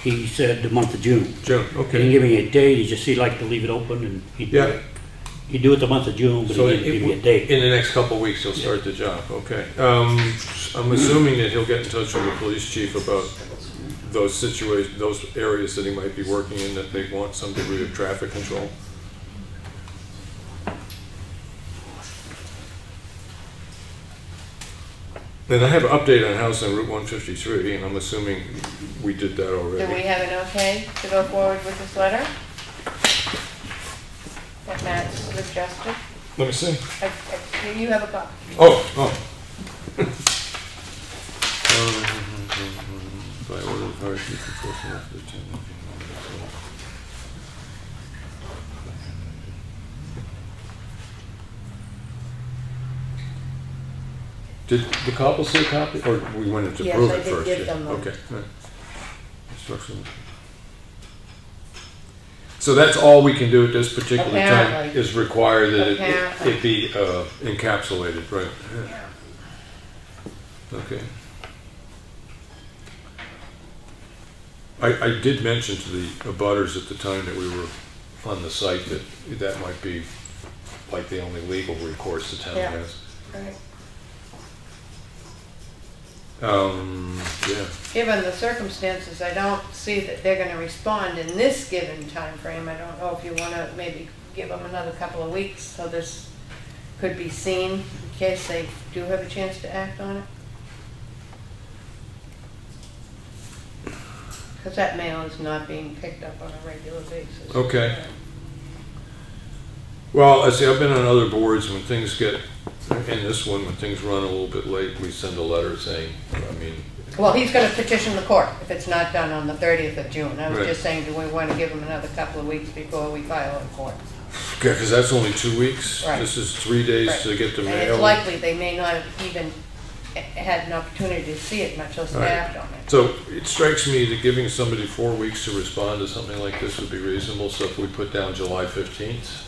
he said the month of June. June, He didn't okay. give me a date, he just he'd like to leave it open, and he'd do Yeah. it. He'd do it the month of June, but So he didn't give me a date. in the next couple of weeks, he'll start the job, okay. I'm assuming that he'll get in touch with the police chief about those situations, those areas that he might be working in that they want some degree of traffic control. Then I have an update on house on Route 153, and I'm assuming we did that already. Do we have an okay to go forward with this letter? That Matt suggested? Let me see. You have a copy. Oh. By order of Did the couple say copy, or we wanted to Yes, prove I it did first? give Yeah. them them. Okay. All right. Instructions. So that's all we can do at this particular time, Apparently. is require that Apparently. it be encapsulated, right? Yeah. Okay. I did mention to the abutters at the time that we were on the site that might be like the only legal recourse the town Yeah. has. Right. Yeah. Given the circumstances, I don't see that they're gonna respond in this given time frame. I don't know if you wanna maybe give them another couple of weeks so this could be seen in case they do have a chance to act on it. Because that mail is not being picked up on a regular basis. Okay. Well, I see, I've been on other boards when things get, in this one, when things run a little bit late, we send a letter saying, Well, he's gonna petition the court if it's not done on the 30th of June. I was Right. just saying, do we wanna give him another couple of weeks before we file in court? okay, because that's only 2 weeks. Right. This is 3 days Right. to get the And mail. it's likely they may not have even had an opportunity to see it, much less Right. act on it. So it strikes me that giving somebody 4 weeks to respond to something like this would be reasonable. So if we put down July 15th.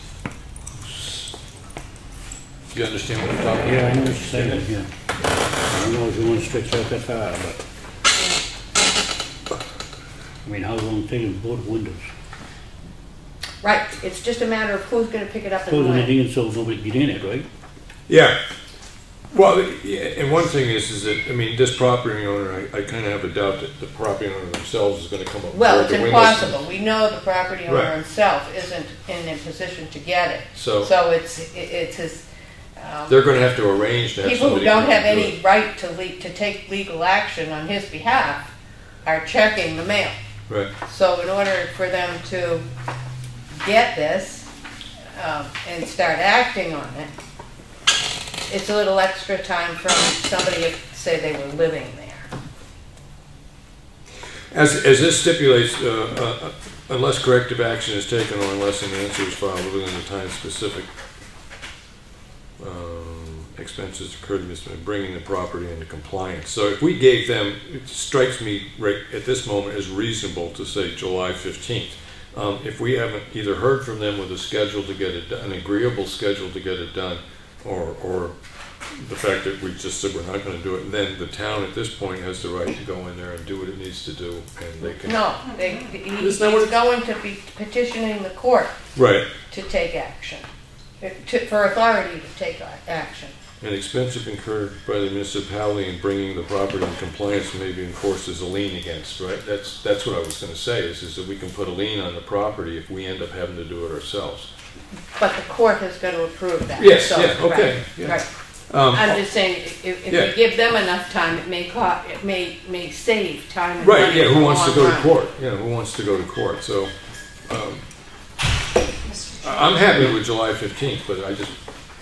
Do you understand what I'm talking about? Yeah, I know what you're saying, yeah. I don't know if you want to stretch out that far, but, I mean, how long it take to board windows? Right, it's just a matter of who's gonna pick it up and Closing it when. in so nobody can get in it, right? Yeah. Well, yeah, and one thing is that, I mean, this property owner, I kind of have a doubt that the property owner themselves is going to come up. Well, with it's the windows. impossible. We know the property owner Right. himself isn't in a position to get it. So- it's his, They're going to have to arrange to have people who somebody don't come have and do any it. right to take legal action on his behalf are checking the mail. Right. So in order for them to get this and start acting on it, it's a little extra time from somebody if, say, they were living there. As this stipulates, unless corrective action is taken or unless an answer is filed within the time specific, expenses occurred in bringing the property into compliance. So if we gave them, it strikes me right at this moment as reasonable to say July 15th. If we haven't either heard from them with a schedule to get it done, an agreeable schedule to get it done, or the fact that we just said we're not going to do it, then the town at this point has the right to go in there and do what it needs to do, and they can. No, he's going to be petitioning the court Right. to take action, for authority to take action. An expense incurred by the municipality in bringing the property in compliance may be enforced as a lien against, right? That's what I was going to say, is that we can put a lien on the property if we end up having to do it ourselves. But the court has got to approve that. Yes, So, yeah, okay. Right, Yeah. right. I'm just saying, if yeah. we give them enough time, it may save time and Right, money yeah, in who the wants to long go to run. court? Yeah, who wants to go to court? So, I'm happy with July 15th, but I just,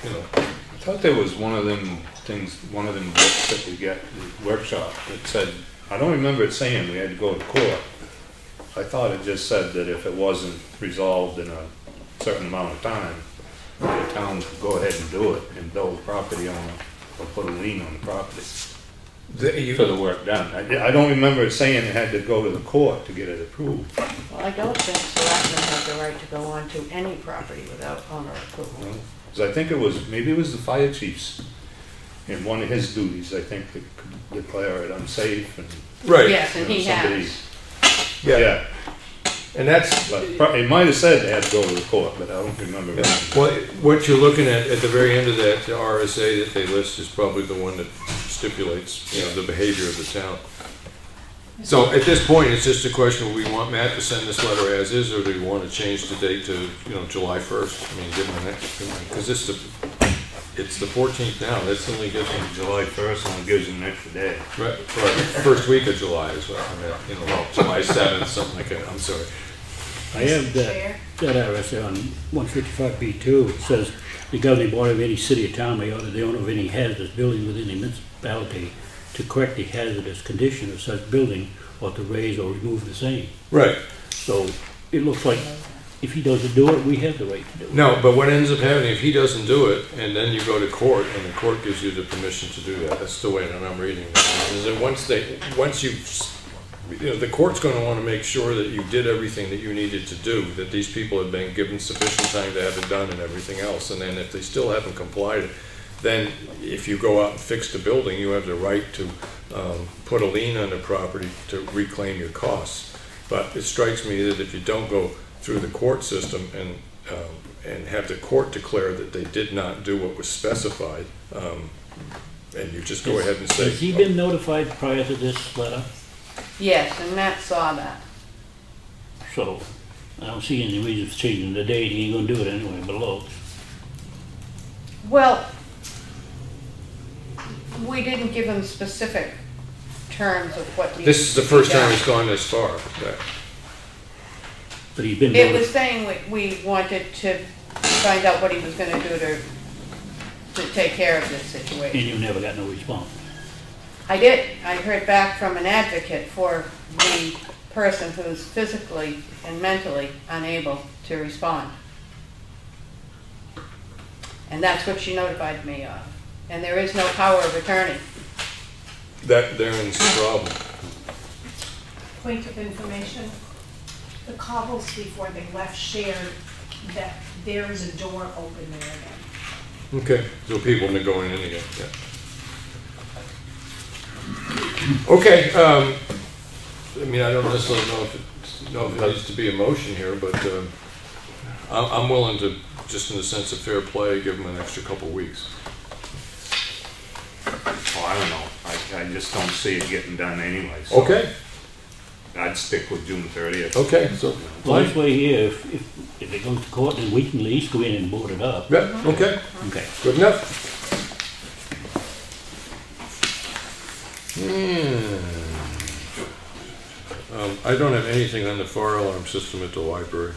I thought there was one of them things, one of them books that we get, the workshop, that said, I don't remember it saying we had to go to court. I thought it just said that if it wasn't resolved in a certain amount of time, the town could go ahead and do it and bill the property owner or put a lien on the property for the work done. I don't remember it saying it had to go to the court to get it approved. Well, I don't think selectmen have the right to go on to any property without owner approval. Because I think maybe it was the fire chief's, in one of his duties, I think, that could declare it unsafe and. right. Yes, and he somebody- has. Yeah. And that's, But it might have said they had to go to the court, but I don't remember. well, what you're looking at the very end of that, the RSA that they list is probably the one that stipulates, the behavior of the town. So at this point, it's just a question, we want Matt to send this letter as is, or do we want to change the date to, July 1st? I mean, give him an extra, because it's the 14th now, that's only gives them July 1st only gives them an extra day. right, first week of July as well. I mean, July 7th, something like that, I'm sorry. I have that RSA on 155B2. It says, the governing body of any city or town may order the owner of any hazardous building within the municipality to correct the hazardous condition of such building or to raise or remove the same. Right. So it looks like if he doesn't do it, we have the right to do it. No, but what ends up happening, if he doesn't do it, and then you go to court, and the court gives you the permission to do that, that's the way that I'm reading this, is that the court's gonna wanna make sure that you did everything that you needed to do, that these people have been given sufficient time to have it done and everything else, and then if they still haven't complied, then if you go out and fix the building, you have the right to put a lien on the property to reclaim your costs. But it strikes me that if you don't go through the court system and have the court declare that they did not do what was specified, and you just go ahead and say... Has he been notified prior to this letter? Yes, and Matt saw that. So, I don't see any reason for changing the date, he ain't gonna do it anyway, below. Well, we didn't give him specific terms of what needs This is the to be first time done. it's gone this far. But he's been It was saying we wanted to find out what he was gonna do to take care of this And situation. you never got no response. I did. I heard back from an advocate for the person who's physically and mentally unable to respond. And that's what she notified me of. And there is no power of attorney. That therein's the problem. Point of information, the Cobbles before they left shared that there is a door open there again. Okay, so people have been going in again, yeah. Okay, I mean, I don't necessarily know if it needs to be a motion here, but I'm willing to, just in the sense of fair play, give them an extra couple weeks. Oh, I don't know. I just don't see it getting done anyway. So Okay, I'd stick with June 30th. okay, so, Well, this way here, if it goes to court, then we can at least go in and board it up. yeah, okay, Okay. good enough. I don't have anything on the fire alarm system at the library.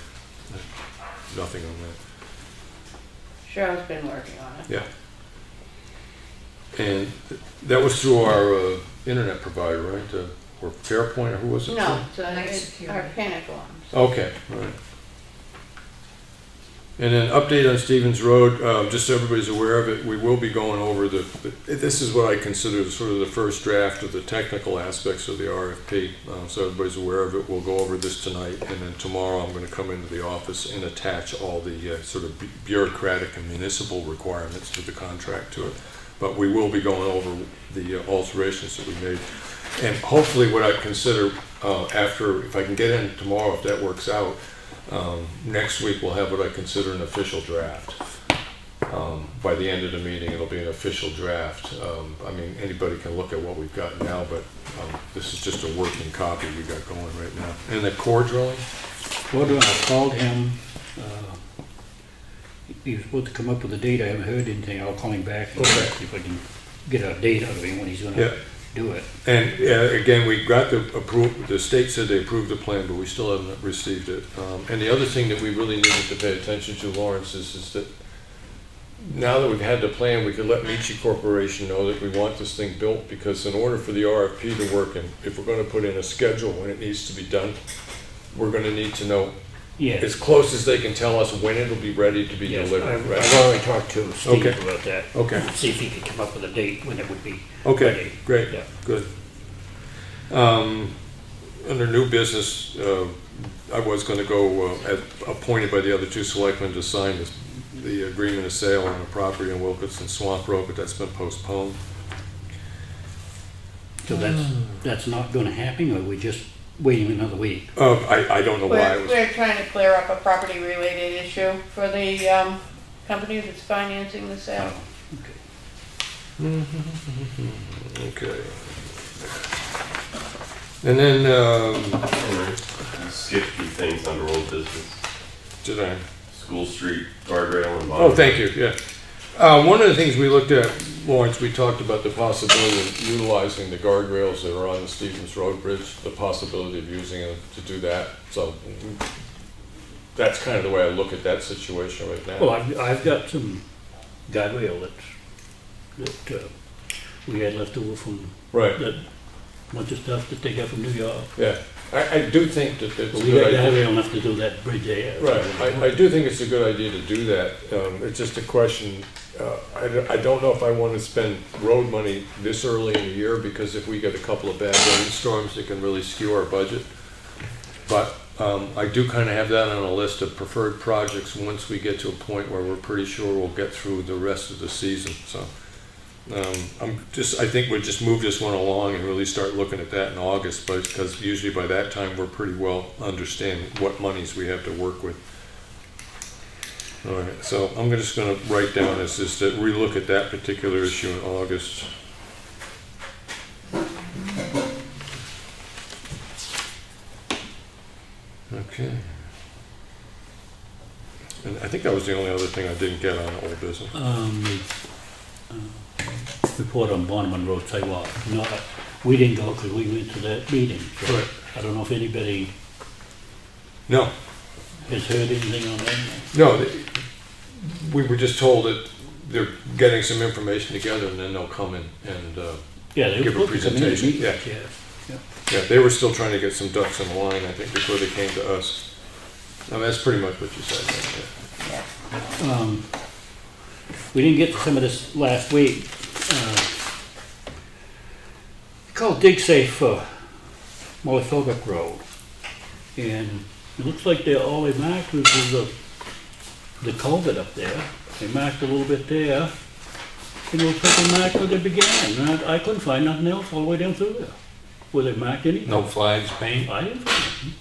Nothing on that. Cheryl's been working on it. Yeah. And that was through our internet provider, right? Or Fairpoint, or who was it? No, through? it's our panic alarms. Okay, all right. And then update on Stevens Road, just so everybody's aware of it, we will be going over this is what I consider sort of the first draft of the technical aspects of the RFP, so everybody's aware of it. We'll go over this tonight, and then tomorrow I'm going to come into the office and attach all the sort of bureaucratic and municipal requirements to the contract to it. But we will be going over the alterations that we made. And hopefully what I consider after, if I can get in tomorrow, if that works out, next week we'll have what I consider an official draft. By the end of the meeting, it'll be an official draft. I mean, anybody can look at what we've got now, but this is just a working copy we got going right now. And the core drilling? I called him, he was supposed to come up with a date, I haven't heard anything, I'll call him back and see if I can get a date out of him when he's gonna do it. And again, we got the state said they approved the plan, but we still haven't received it. And the other thing that we really needed to pay attention to, Lawrence, is that now that we've had the plan, we could let Michi Corporation know that we want this thing built, because in order for the RFP to work, and if we're going to put in a schedule when it needs to be done, we're going to need to know as close as they can tell us when it'll be ready to be delivered. I've already talked to Steve about that. Okay. See if he could come up with a date when it would be Okay, great, Yeah. good. Under new business, I was going to go, appointed by the other two selectmen to sign the agreement of sale on a property on Wilkinson Swamp Road, but that's been postponed. So that's not gonna happen, or we just waiting another week? I don't know why it was. We're trying to clear up a property related issue for the company that's financing the sale. Okay. And then, You skipped a few things under old business. did I? School Street guardrail and. Oh, thank you, yeah. One of the things we looked at, Lawrence, we talked about the possibility of utilizing the guardrails that are on the Stevens Road Bridge, the possibility of using them to do that. So that's kind of the way I look at that situation right now. Well, I've got some guardrail that we had left over from Right. that bunch of stuff that they got from New York. Yeah, I do think that it's But a we good got idea. to enough to do that bridge there. Right, I do think it's a good idea to do that. It's just a question, I don't know if I want to spend road money this early in the year, because if we get a couple of bad rainstorms, it can really skew our budget. But I do kind of have that on a list of preferred projects once we get to a point where we're pretty sure we'll get through the rest of the season, so. I think we'll just move this one along and really start looking at that in August, but because usually by that time we're pretty well understand what monies we have to work with. All right, so I'm just going to write down this is that we look at that particular issue in August. Okay. And I think that was the only other thing I didn't get on old business. Report on Bonneman Road sidewalk. No, we didn't go because we went to that meeting. So Right. I don't know if anybody No, has heard anything on that. no, we were just told that they're getting some information together and then they'll come in and Yeah, they give a were supposed to come in and presentation. meet Yeah. us, yeah. Yeah, they were still trying to get some ducks in the line, I think, before they came to us. That's pretty much what you said. Right? We didn't get to some of this last week. Called Dig Safe for Mollyfogup Road. And it looks like all they marked was the culvert up there. They marked a little bit there. And it looks like they marked where they began. And I couldn't find nothing else all the way down through there. Where they marked anything. No flags, paint? I didn't find it.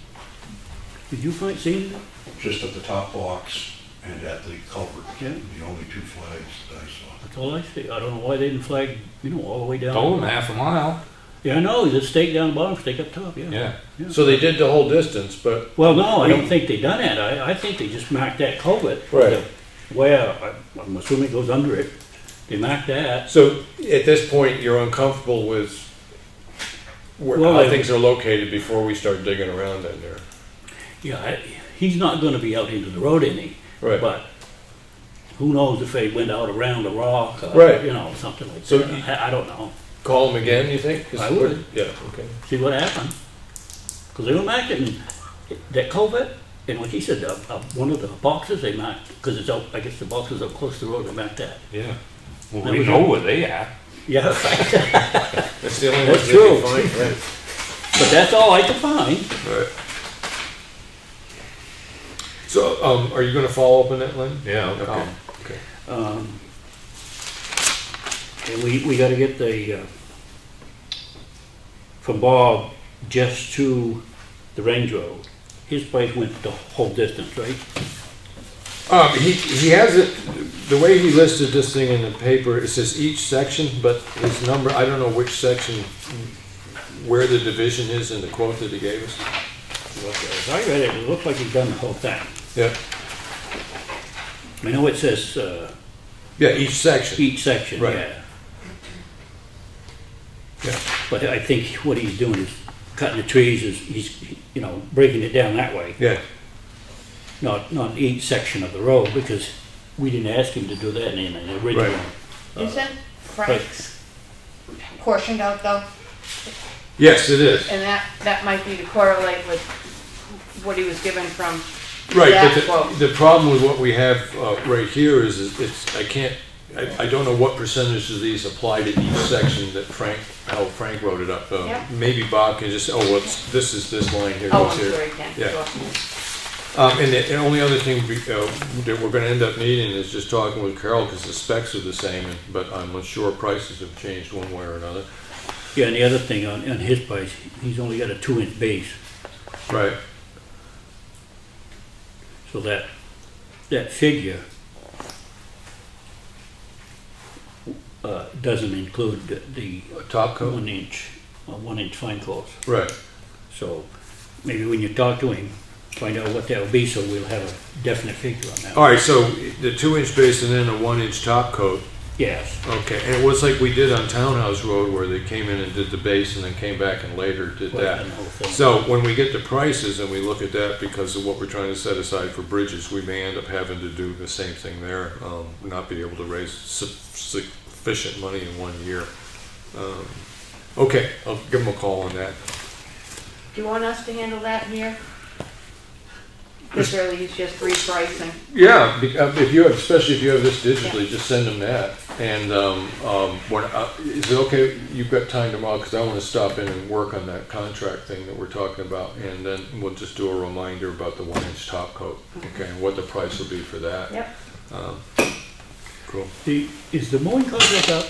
Did you see anything? Just at the top box and at the culvert. Yeah. The only two flags that I saw. That's all I see. I don't know why they didn't flag, all the way down. Told them half a mile. Yeah, I know. There's a stake down the bottom, stake up top, yeah. Yeah. So they did the whole distance, but Well, no, I don't think they done that. I think they just marked that culvert. Right. Where, I'm assuming it goes under it. They marked that. so at this point, you're uncomfortable with how things are located before we start digging around in there. Yeah, he's not gonna be out into the road any. Right. But who knows if they went out around a rock or, Right. something like So that. I don't know. Call them again, you think? I would. Yeah, okay. See what happened. Because they were marking that culvert, and like he said, one of the boxes they marked, because it's out, I guess the boxes are close to the road, they marked that. Yeah. Well, That we was know it. where they are. Yeah, That's the only That's ones they true. can find, right? but that's all I could find. Right. So, are you gonna follow up on that, Lynn? Yeah, I'll Okay. call 'em. Okay. And we gotta get the, from Bob just to the Range Road. His place went the whole distance, right? He has it, the way he listed this thing in the paper, it says each section, but his number, I don't know which section, where the division is in the quote that he gave us. As I read it, it looked like he'd done the whole thing. Yeah. I know it says, Yeah, each section. each section, Right. yeah. Yeah. But I think what he's doing is cutting the trees, he's breaking it down that way. Yeah. Not each section of the road, because we didn't ask him to do that in the original. Right. Isn't Frank's portioned out though? Yes, it is. And that might be to correlate with what he was given from Right, that but quote. the problem with what we have right here is I don't know what percentage of these apply to each section that how Frank wrote it up. Yep. Maybe Bob can just say, oh, well, this is this line here. Oh, goes I'm here. sure he can. Yeah. Sure. And the only other thing that we're going to end up needing is just talking with Carol, because the specs are the same, but I'm sure prices have changed one way or another. Yeah, and the other thing on his place, he's only got a 2-inch base, Right. so that figure doesn't include the Top coat? 1-inch fine course. Right. So maybe when you talk to him, find out what that will be, so we'll have a definite figure on that. All right, so the 2-inch base and then a 1-inch top coat. Yes. Okay, and it was like we did on Townhouse Road, where they came in and did the base and then came back and later did Right, that. and the whole thing. So when we get the prices and we look at that, because of what we're trying to set aside for bridges, we may end up having to do the same thing there, not be able to raise sufficient money in 1 year. Okay, I'll give them a call on that. Do you want us to handle that here? This really is just repricing. Yeah, if you have, especially if you have this digitally, just send them that. And is it okay? You've got time tomorrow because I want to stop in and work on that contract thing that we're talking about, and then we'll just do a reminder about the 1-inch top coat. Okay, and what the price will be for that. Yep. Cool. Is the mowing contract up?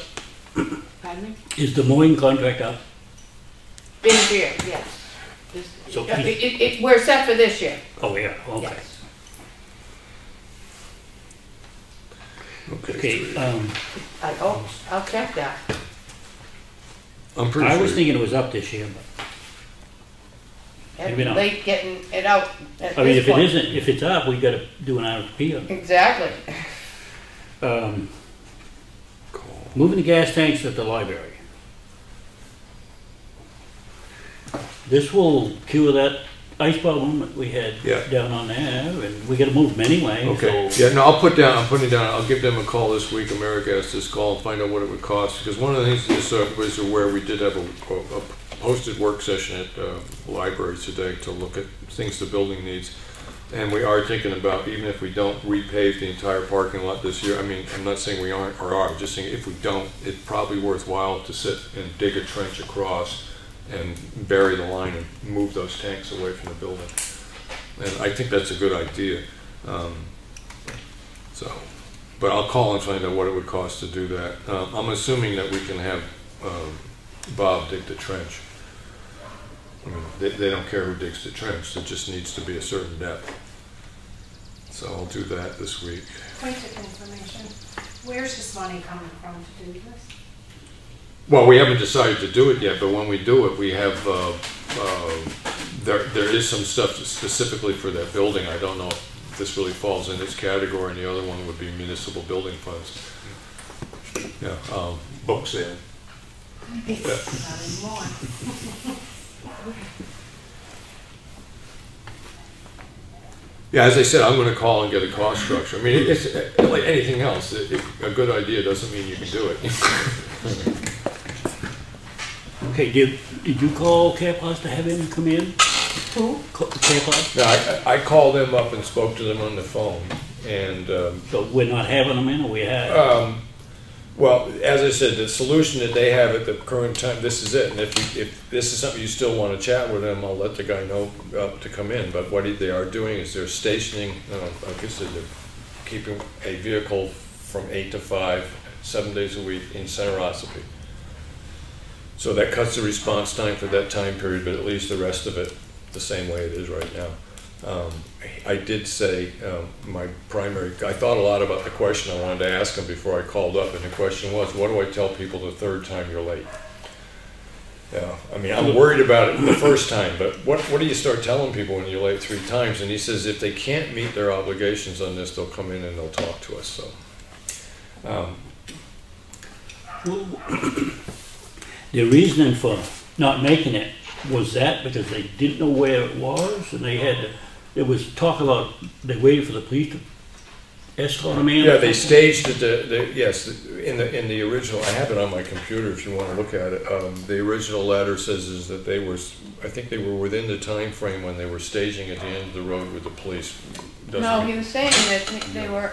Pardon me? Is the mowing contract up? In here, yes. So We're set for this year. Oh, yeah, okay. Yes. Okay, I'll check that. I'm pretty I sure. was thinking it was up this year, but Maybe not. Late getting it out at I mean, this if it point. isn't, if it's up, we gotta do an RFP on it. Exactly. Moving the gas tanks at the library. This will cure that ice problem that we had Yeah. down on there, and we gotta move them anyway. Okay, So yeah, no, I'm putting it down, I'll give them a call this week, AmeriGas this call, and find out what it would cost, because one of the things is, was where we did have a posted work session at the library today to look at things the building needs, and we are thinking about, even if we don't repave the entire parking lot this year, I mean, I'm not saying we aren't, or are, just saying if we don't, it's probably worthwhile to sit and dig a trench across and bury the line and move those tanks away from the building. And I think that's a good idea. But I'll call and find out what it would cost to do that. I'm assuming that we can have Bob dig the trench. I mean, they don't care who digs the trench, it just needs to be a certain depth. So I'll do that this week. Point of information, where's this money coming from to do this? Well, we haven't decided to do it yet, but when we do it, we have, there is some stuff specifically for that building. I don't know if this really falls in this category, and the other one would be municipal building funds. Yeah, books in. Not anymore. Yeah, as I said, I'm going to call and get a cost structure. I mean, it's like anything else. A good idea doesn't mean you can do it. okay, did you call Careplus to have him come in? Who? Careplus? No, I called them up and spoke to them on the phone, and so we're not having them in, or we have? Well, as I said, the solution that they have at the current time, this is it. And if this is something you still want to chat with them, I'll let the guy know to come in. But what they are doing is they're stationing, I guess they're keeping a vehicle from 8 to 5, 7 days a week in Center Ossipee. So that cuts the response time for that time period, but at least the rest of it the same way it is right now. I did say my primary, I thought a lot about the question I wanted to ask him before I called up, and the question was, what do I tell people the third time you're late? Yeah, I mean, I'm worried about it the first time, but what do you start telling people when you're late 3 times? And he says if they can't meet their obligations on this, they'll come in and they'll talk to us. So, The reasoning for not making it was that because they didn't know where it was, and there was talk about they waited for the police to escort them in. yeah, they staged it. Yes, in the original. I have it on my computer if you want to look at it. The original letter says is that they were. I think they were within the time frame when they were staging at the end of the road with the police. No, he was saying that they were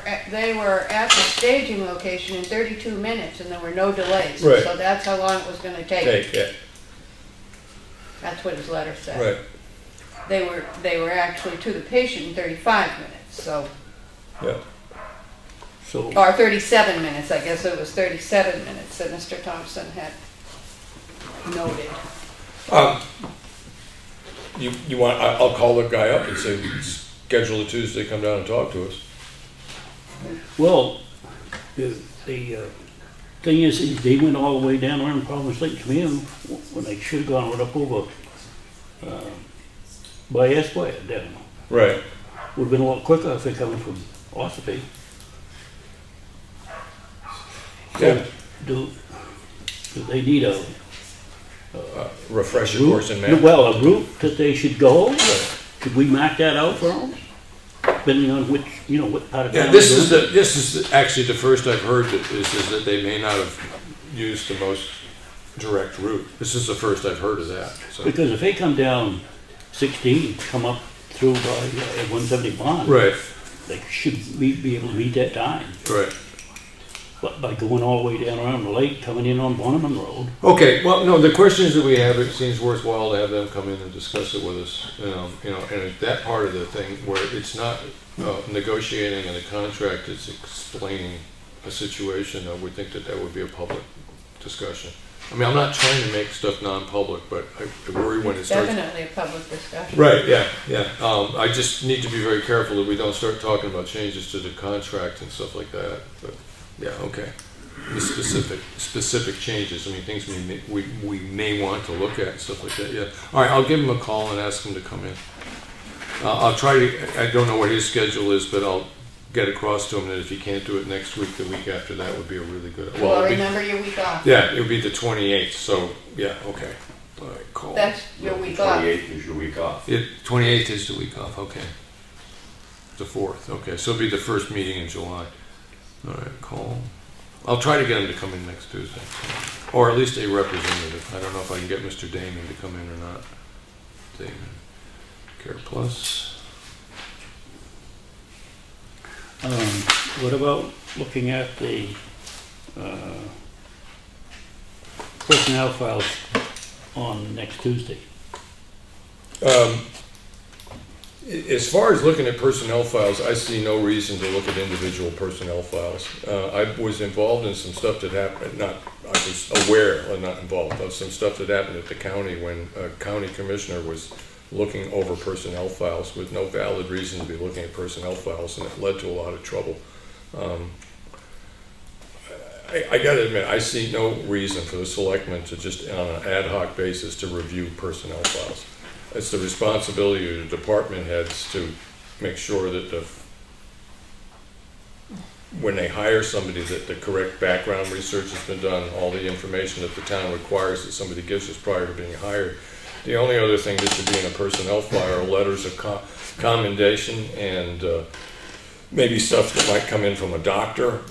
at the staging location in 32 minutes and there were no delays. Right. So that's how long it was going to take. Yeah. That's what his letter said. Right. They were actually to the patient in 35 minutes. So. Yeah. So. Or 37 minutes. I guess it was 37 minutes that Mr. Thompson had noted. You want? I'll call the guy up and say schedule a Tuesday. Come down and talk to us. Well, the thing is they went all the way down around Providence Lake to him when they should have gone right up over by Espie down. Right. Would have been a lot quicker if they're coming from Ossipee. Yeah. Do they need a refresher route? course in math? Well, a route that they should go. Could we mark that out for them? Depending on which, what part of town. Yeah, this is actually the first I've heard that is that they may not have used the most direct route. This is the first I've heard of that. So. Because if they come down 16, come up through by 171, Right. they should be able to meet that time. Right. But by going all the way down around the lake, coming in on Bonneman Road. Okay, well, no, the questions that we have, it seems worthwhile to have them come in and discuss it with us. And that part of the thing where it's not negotiating in a contract, it's explaining a situation, I would think that that would be a public discussion. I mean, I'm not trying to make stuff non-public, but I worry when it starts. Definitely a public discussion. Right, yeah. I just need to be very careful that we don't start talking about changes to the contract and stuff like that. But yeah, okay. The specific changes. I mean, things we may want to look at and stuff like that. Yeah. All right, I'll give him a call and ask him to come in. I'll try to. I don't know what his schedule is, but I'll get across to him that if he can't do it next week, the week after that would be a really good. Well, remember your week off. Yeah, it would be the 28th. So yeah, okay. All right, call. That's your week off. 28th is your week off. 28th is the week off. Okay. The 4th. Okay, so it'll be the first meeting in July. All right, call. I'll try to get him to come in next Tuesday, or at least a representative. I don't know if I can get Mr. Damon to come in or not. Damon, Care Plus. What about looking at the personnel files on next Tuesday? As far as looking at personnel files, I see no reason to look at individual personnel files. I was involved in some stuff that happened, I was aware, or not involved, of some stuff that happened at the county when a county commissioner was looking over personnel files with no valid reason to be looking at personnel files, and it led to a lot of trouble. I gotta admit, I see no reason for the selectmen to just on an ad hoc basis to review personnel files. It's the responsibility of the department heads to make sure that when they hire somebody that the correct background research has been done, all the information that the town requires that somebody gives us prior to being hired. The only other thing that should be in a personnel file are letters of commendation and maybe stuff that might come in from a doctor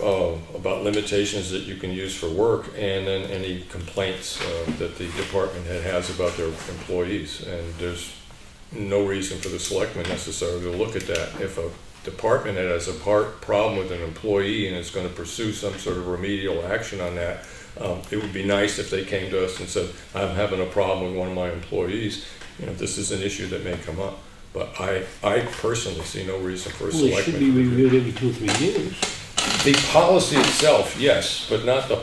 about limitations that you can use for work, and then any complaints that the department head has about their employees. And there's no reason for the selectmen necessarily to look at that. If a department head has a problem with an employee and is going to pursue some sort of remedial action on that, it would be nice if they came to us and said, I'm having a problem with one of my employees. You know, this is an issue that may come up. But I personally see no reason for a selectman. It should be reviewed every 2 or 3 years. The policy itself, yes, but not the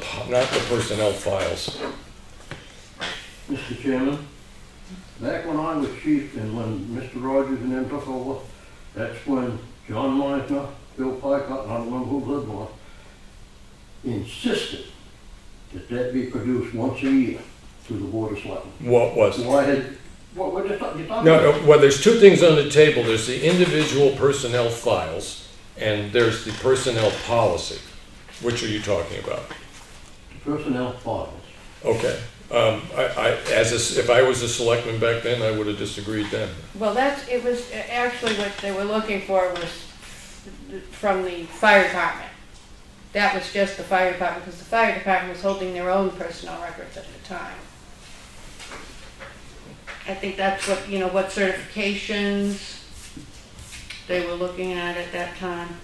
personnel files. Mr. Chairman, back when I was chief and when Mr. Rogers and them took over, that's when John Meisner, Bill Pycott, and I don't remember who lived on, insisted that be produced once a year to the Board of Selectmen. What was it? Well, we're just talking No, well, there's two things on the table. There's the individual personnel files, and there's the personnel policy. Which are you talking about? Personnel files. Okay. If I was a selectman back then, I would have disagreed then. Well, it was actually what they were looking for was from the fire department. That was just the fire department, because the fire department was holding their own personnel records at the time. I think that's what, what certifications they were looking at that time.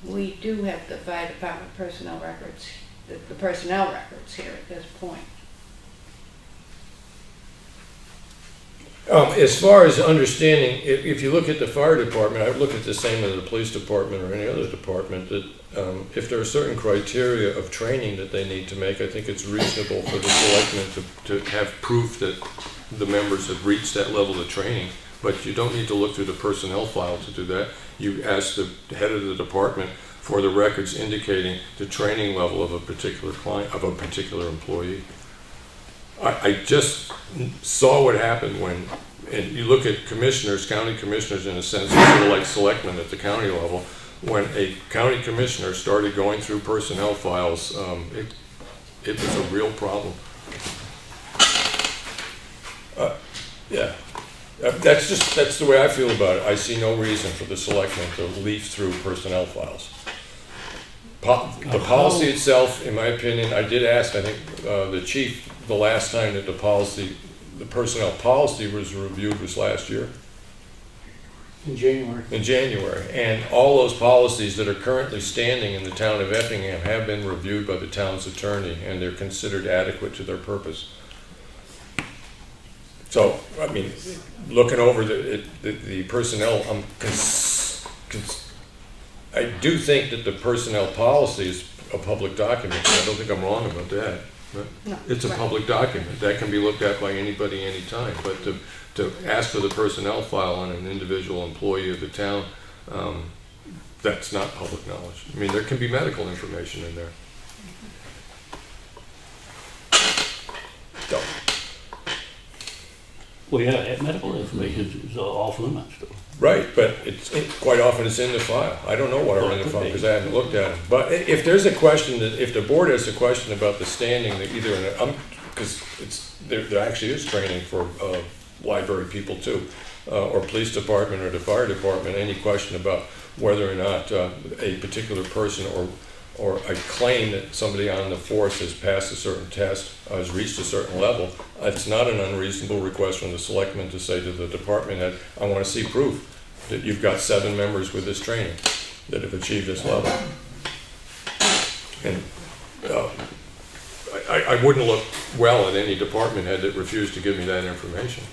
We do have the fire department personnel records, the personnel records here at this point. As far as understanding, if you look at the fire department, I would look at the same as the police department or any other department, that if there are certain criteria of training that they need to make, I think it's reasonable for the selectmen to have proof that the members have reached that level of training. But you don't need to look through the personnel file to do that. You ask the head of the department for the records indicating the training level of a particular client, of a particular employee. I just saw what happened when, and you look at commissioners, county commissioners in a sense, sort of like selectmen at the county level, when a county commissioner started going through personnel files, it was a real problem. Yeah, that's the way I feel about it. I see no reason for the selectmen to leaf through personnel files. The policy itself, in my opinion, I did ask, I think, the chief the last time that the personnel policy was reviewed was last year. In January. In January. And all those policies that are currently standing in the town of Effingham have been reviewed by the town's attorney, and they're considered adequate to their purpose. So, I mean, looking over the personnel, I do think that the personnel policy is a public document. I don't think I'm wrong about that. No, it's a public document that can be looked at by anybody anytime. But to ask for the personnel file on an individual employee of the town, that's not public knowledge. I mean, there can be medical information in there. So. Well, yeah, medical information is off limits, though. Right, but quite often it's in the file. I don't know what are in the file because I haven't looked at it. But if there's a question if the board has a question about the standing, that either because there actually is training for library people too, or police department or the fire department. Any question about whether or not a particular person or a claim that somebody on the force has passed a certain test, has reached a certain level, it's not an unreasonable request from the selectmen to say to the department head, I want to see proof that you've got 7 members with this training that have achieved this level. And I wouldn't look well at any department head that refused to give me that information.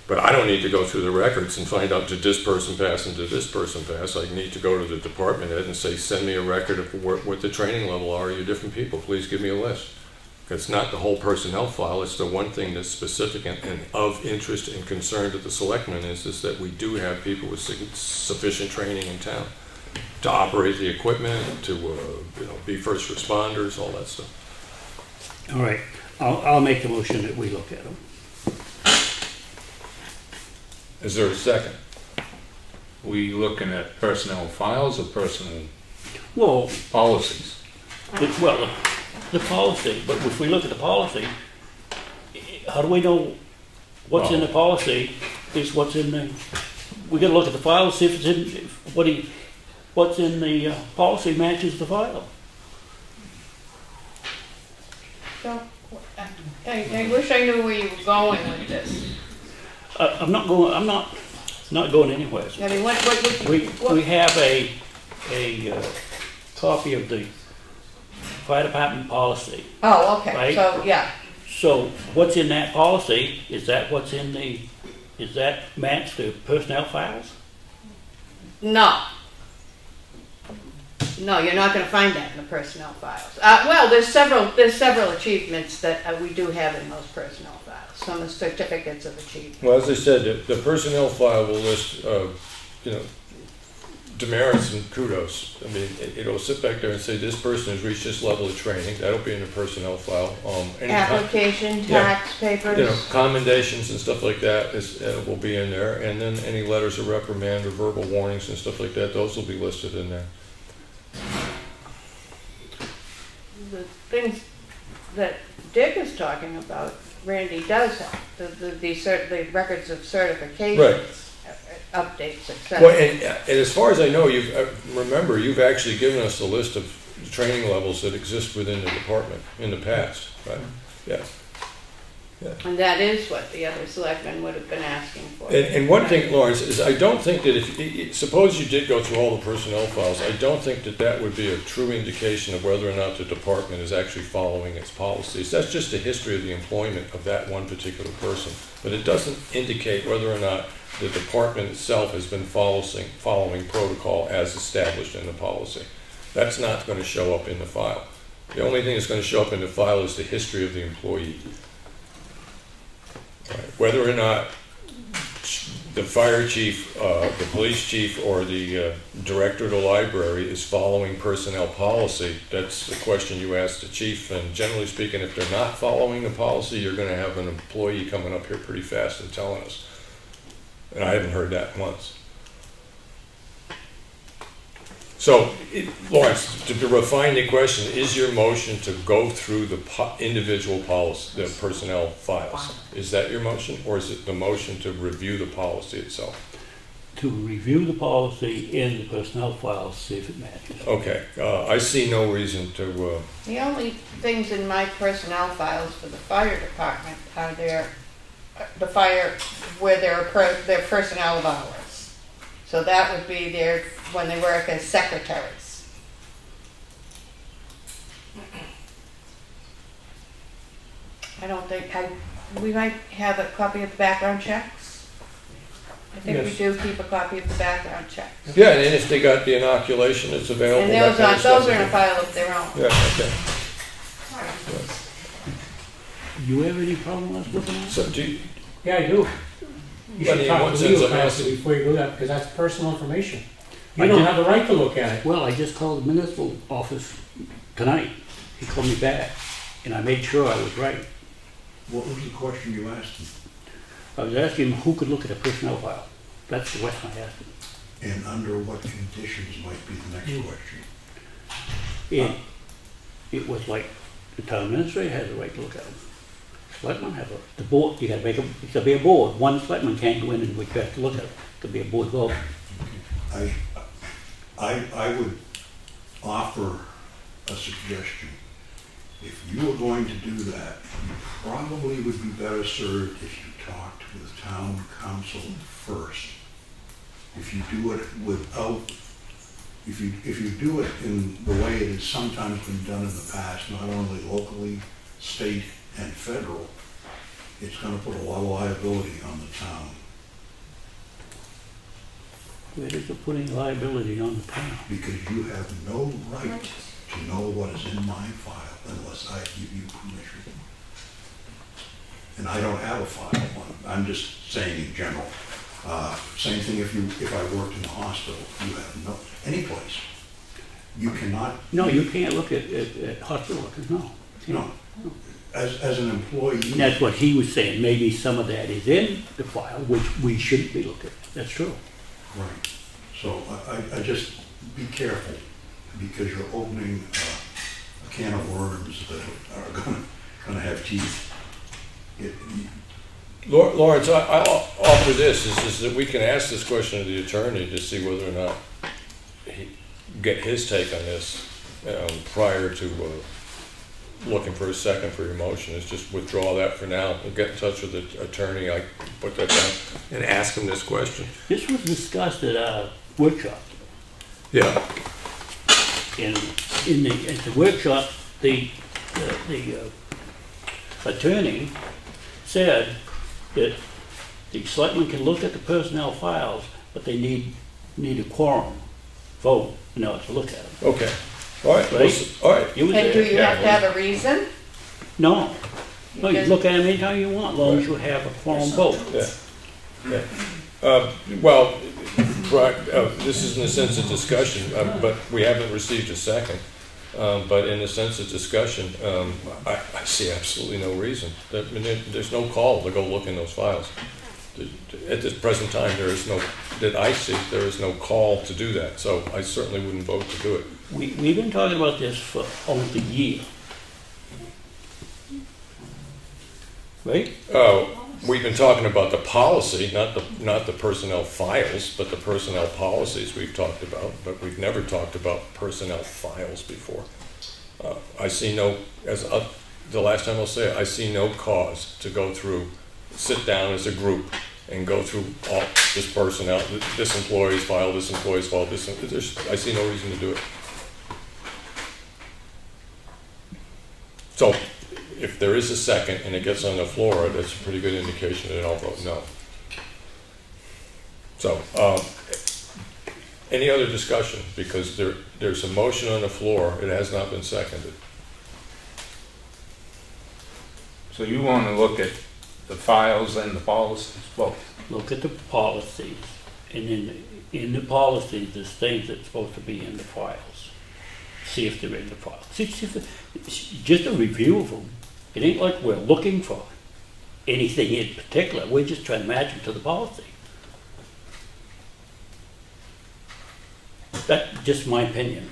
But I don't need to go through the records and find out did this person pass and did this person pass. I need to go to the department head and say, send me a record of what the training level are. You different people, please give me a list. It's not the whole personnel file. It's the one thing that's specific and of interest and concern to the selectmen is that we do have people with sufficient training in town to operate the equipment, to be first responders, all that stuff. All right, I'll make the motion that we look at them. Is there a second? We looking at personnel files or personal Well, policies? The policy, but if we look at the policy, how do we know what's in the policy is what's in the, we gotta look at the file, see if it's in, what's in the policy matches the file. So, I wish I knew where you were going with this. I'm not going anywhere. I mean, what We have a copy of the fire department policy. Oh, okay, Right? so, yeah. So what's in that policy, is that what's in the, is that match the personnel files? No. No, you're not gonna find that in the personnel files. Well, there's several achievements that we do have in those personnel files, some certificates of achievement. Well, as I said, the personnel file will list, demerits and kudos. I mean, it'll sit back there and say this person has reached this level of training. That'll be in the personnel file. Application, tax papers. Commendations and stuff like that will be in there, and then any letters of reprimand or verbal warnings and stuff like that, those will be listed in there. The things that Dick is talking about, Randy does have, the records of certifications. Right. Updates, etc. Well, and as far as I know, you've actually given us a list of training levels that exist within the department in the past, right? Yeah. Yeah. And that is what the other selectmen would have been asking for. And one thing, Lawrence, is I don't think that suppose you did go through all the personnel files, I don't think that would be a true indication of whether or not the department is actually following its policies. That's just a history of the employment of that one particular person. But it doesn't indicate whether or not the department itself has been following protocol as established in the policy. That's not going to show up in the file. The only thing that's going to show up in the file is the history of the employee. Right. Whether or not the fire chief, the police chief, or the director of the library is following personnel policy, that's the question you ask the chief. And generally speaking, if they're not following the policy, you're going to have an employee coming up here pretty fast and telling us. And I haven't heard that once. So, Lawrence, to refine the question, is your motion to go through the individual policy, the personnel files? Is that your motion, or is it the motion to review the policy itself? to review the policy in the personnel files, see if it matches. Okay, I see no reason to, The only things in my personnel files for the fire department are the fire, where their personnel of hours. So that would be their, when they work as secretaries. I don't think, we might have a copy of the background checks. I think we Yes. do keep a copy of the background checks. yeah, and then if they got the inoculation, it's available. And that those kind are, of stuff. those are in a file of their own. Yeah, okay. You have any problem with us looking at it? So do you, Yeah, I do. You But should in talk what to sense legal I'm counsel asking? before you do that, because that's personal information. You I don't did- have the right to look at it. Well, I just called the municipal office tonight. He called me back, and I made sure I was right. What was the question you asked him? I was asking him who could look at a personnel file. That's the question I asked him. And under what conditions might be the next question? And it was like, the town administrator has a right to look at them. Selectmen have the board, you gotta make them, it could be a board. One selectman can't go in and request to look at it. It could be a board vote. I would offer a suggestion. If you were going to do that, you probably would be better served if you talked with town council first. If you do it without, if you do it in the way it has sometimes been done in the past, not only locally, state, and federal, it's gonna put a lot of liability on the town. Where does it put any liability on the town? Because you have no right to know what is in my file unless I give you permission. And I don't have a file on it. I'm just saying in general. Same thing if I worked in the hospital, you have no, any place. You cannot. No, you can't look at hospital workers, no. No. As an employee. And that's what he was saying. Maybe some of that is in the file, which we shouldn't be looking at. That's true. Right. So I just be careful because you're opening a can of worms that are gonna have teeth. Lawrence, I'll offer this, is that we can ask this question of the attorney to see whether or not he get his take on this prior to looking for a second for your motion. Is just withdraw that for now. We'll get in touch with the attorney, I put that down, and ask him this question. This was discussed at a workshop. Yeah. And at the workshop, the attorney said that the selectmen can look at the personnel files, but they need a quorum vote in order to look at them. Okay. All right. Right? All right. You was And there. do you have to have a reason? No. No, you Because- look at them anytime you want, as long as you have a quorum vote. Yeah. Well, right, this is in a sense of discussion, but we haven't received a second. But in a sense of discussion, I see absolutely no reason. There's no call to go look in those files. At this present time, there is no, that I see, there is no call to do that. So I certainly wouldn't vote to do it. We've been talking about this for almost a year. Right? We've been talking about the policy, not the personnel files, but the personnel policies we've talked about, but we've never talked about personnel files before. I see no, the last time I'll say it, I see no cause to go through, sit down as a group and go through all this personnel, this employee's file, I see no reason to do it. So, if there is a second and it gets on the floor, that's a pretty good indication that I'll vote no. So, any other discussion? Because there's a motion on the floor, it has not been seconded. So you want to look at the files and the policies, both? Look at the policies, and then in the policies, there's things that's supposed to be in the files. See if they're in the files. It's just a review of them. It ain't like we're looking for anything in particular. We're just trying to match them to the policy. That's just my opinion.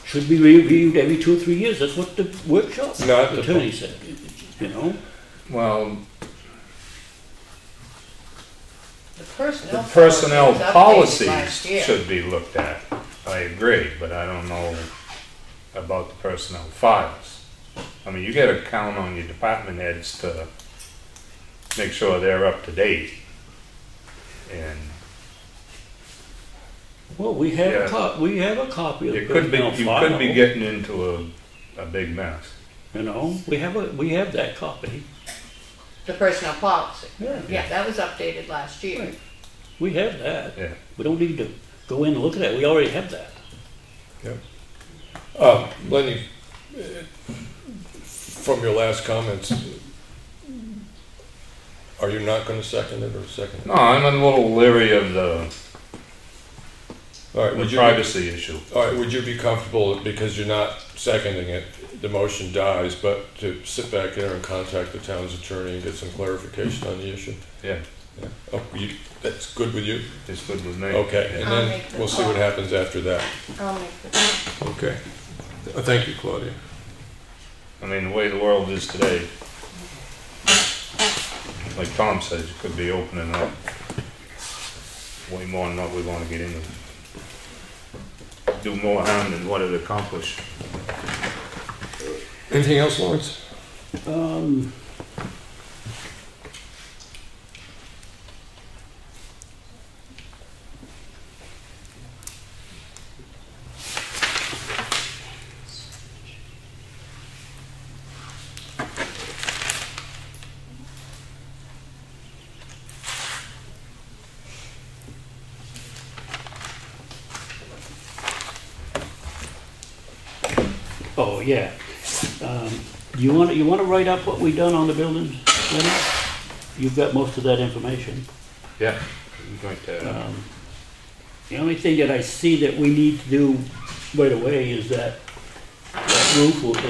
Should be reviewed every 2 or 3 years. That's what the workshop attorney said. You know. Well, personnel. The personnel policy was updated last policies year. should be looked at. I agree, but I don't know about the personnel files. I mean, you gotta count on your department heads to make sure they're up to date. And Well, we have Yeah. we have a copy of the you could be, personnel you could be file. getting into a big mess. You know, we have that copy. The personnel policy. Yeah. Yeah, that was updated last year. Right. We have that. Yeah. We don't need to go in and look at that. We already have that. Lenny, from your last comments, are you not going to second it or second it? No, I'm a little leery of the All right, would you privacy issue. All right, would you be comfortable, because you're not seconding it, the motion dies, but to sit back there and contact the town's attorney and get some clarification on the issue? Yeah, Yeah. Oh, that's good with you? it's good with me. Okay, and I'll then make the we'll see what call. happens after that. I'll make the. Okay. Thank you, Claudia. I mean, the way the world is today, like Tom says, it could be opening up way more than what we want to get into. Do more harm than what it accomplished. Anything else, Lawrence? Oh, yeah. You want to write up what we done on the buildings, Lenny? You've got most of that information. Yeah. I'm going to, The only thing that I see that we need to do right away is that roof over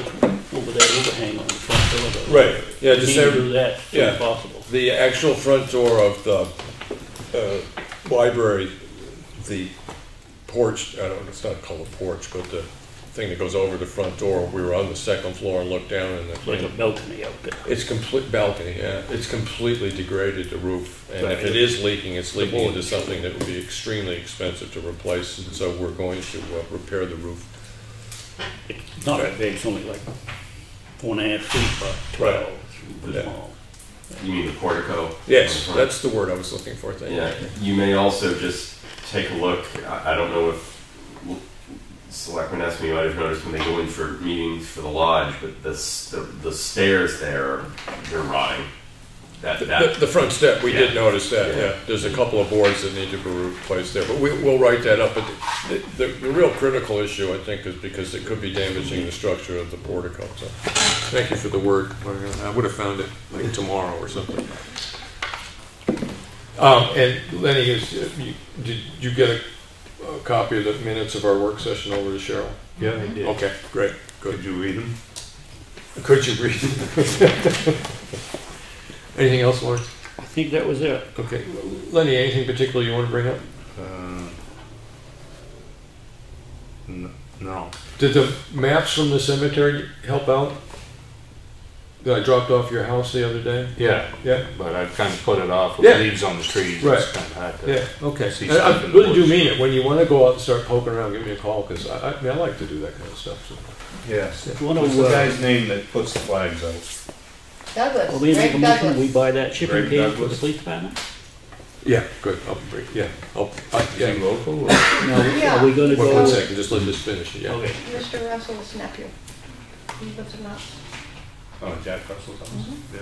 that overhang on the front door. Right, yeah, We just need to every- do that as soon yeah. as possible. The actual front door of the library, the porch, I don't, it's not called a porch, but the thing that goes over the front door, we were on the second floor and looked down and It's like a balcony out there. it's complete balcony, yeah. It's completely degraded, the roof. And if it is leaking, it's leaking into something that would be extremely expensive to replace. And so we're going to repair the roof. It's not that big, it's only like 4.5 feet by 12. It's Yeah. small. You mean the portico? Yes, that's the word I was looking for, thank you. Yeah, you may also just take a look. I don't know if Selectmen Espie might have noticed when they go in for meetings for the lodge, but the stairs there, they're rotting. The front step, we did Yeah. notice that, Yeah. yeah. There's a couple of boards that need to be replaced there, but we'll write that up. But the real critical issue, I think, is because it could be damaging the structure of the portico. So, thank you for the word. I would have found it like tomorrow or something. And Lenny, did you get a copy of the minutes of our work session over to Cheryle? yeah, I did. Okay, great, good. Could you read them? Could you read it? Anything else, Lawrence? I think that was it. Okay. Lenny, anything particular you want to bring up? No. Did the maps from the cemetery help out? That I dropped off your house the other day? Yeah, Yeah? but I've kind of put it off with Yeah. leaves on the trees. Right. It's kind of hard to. Yeah, okay. See And I stuff in the really do woods. mean it. When you want to go out and start poking around, give me a call, because I mean, I like to do that kind of stuff. So. Yes. Wanna, What's the guy's name that puts the flags out? Douglas, Well, we make a Greg motion, we Douglas. buy that shipping Greg cage for the Douglas. police department? Yeah, good. I'll bring, yeah. Is he Yeah. local? Or? No, Yeah. are we gonna One go? second, just let this finish. Yeah. Okay. Mr. Russell's nephew. He lives in us. Oh, Jack Russell's house? Mm-hmm.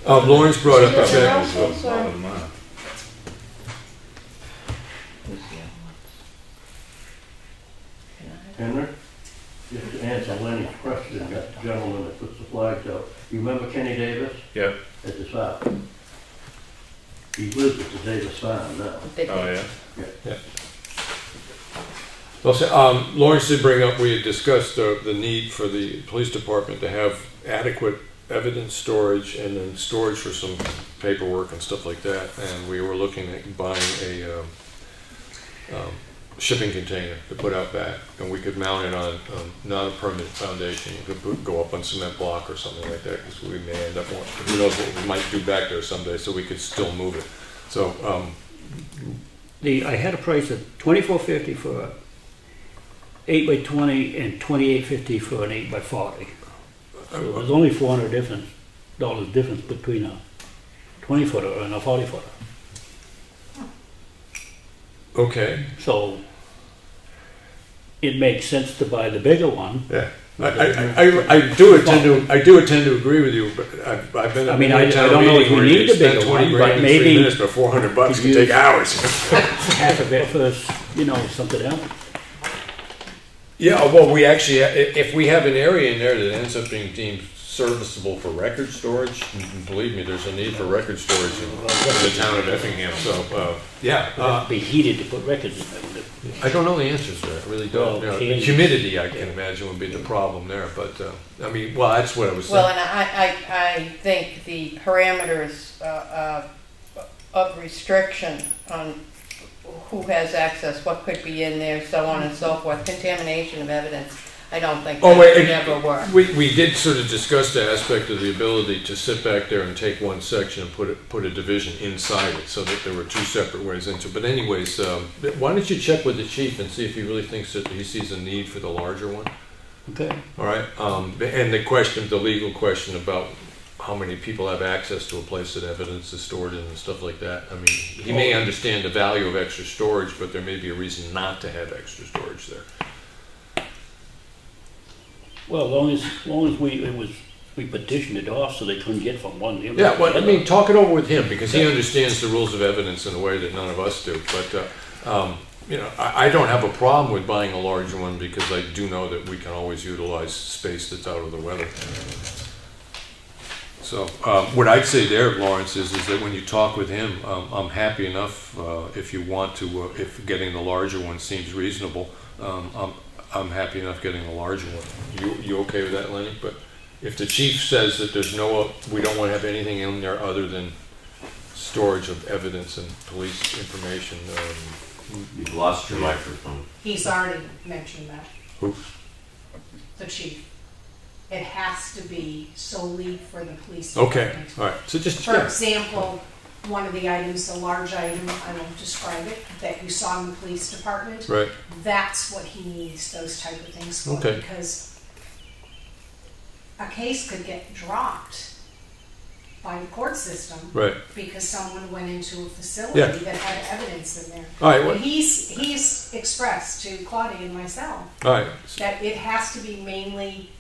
Yeah. Lawrence brought up the Yeah. fact. There's a Russell's, lot of them are. Who's the other one? Can I- Henry, just to answer Lenny's question, that gentleman that puts the flags out, you remember Kenny Davis Yeah. at his farm? He lives at the Davis farm now. They- Oh, yeah. Well, Lawrence did bring up, we had discussed the need for the police department to have adequate evidence storage and then storage for some paperwork and stuff like that. And we were looking at buying a shipping container to put out back, and we could mount it on not a permanent foundation. You could go up on cement block or something like that, because we may end up, who knows what we might do back there someday, so we could still move it. So I had a price of $24.50 for 8x20 and $28.50 for an 8x40. So there's only $400 difference between a 20-footer and a 40-footer. okay. So it makes sense to buy the bigger one. Yeah, I do tend to agree with you, but I've been. I mean, I don't know if we need the bigger one, but maybe 3 minutes, but $400 can take hours. half of it for, something else. Yeah, well, we actually, if we have an area in there that ends up being deemed serviceable for record storage, believe me, there's a need for record storage in the town of Effingham. So, yeah. It'd be heated to put records in there. I don't know the answers there. I really don't. Well, The humidity, I can imagine, would be the problem there. But I mean, well, that's what I was saying. Well, and I think the parameters of restriction on who has access, what could be in there, so on and so forth, contamination of evidence, I don't think that would ever work. We did sort of discuss the aspect of the ability to sit back there and take one section and put a division inside it, so that there were 2 separate ways into it. But anyways, why don't you check with the chief and see if he really thinks that he sees a need for the larger one? Okay. All right. And the legal question about how many people have access to a place that evidence is stored in and stuff like that. I mean, he may understand the value of extra storage, but there may be a reason not to have extra storage there. Well, as long as we petitioned it off so they couldn't get from one. Yeah, well, I mean, talk it over with him, because he understands the rules of evidence in a way that none of us do. But I don't have a problem with buying a larger one, because I do know that we can always utilize space that's out of the weather. So what I'd say there, Lawrence, is that when you talk with him, I'm happy enough if you want to, if getting the larger one seems reasonable, I'm happy enough getting the larger one. You okay with that, Lenny? But if the chief says that we don't want to have anything in there other than storage of evidence and police information. You've lost your microphone. He's already mentioned that. Who? The chief. It has to be solely for the police Okay, department. all right. So just For example, one of the items, a large item, I won't describe it, that you saw in the police department. Right. That's what he needs those type of things for. Okay. Because a case could get dropped by the court system. Right. Because someone went into a facility that had evidence in there. All right. And he's expressed to Claudia and myself All right. that it has to be mainly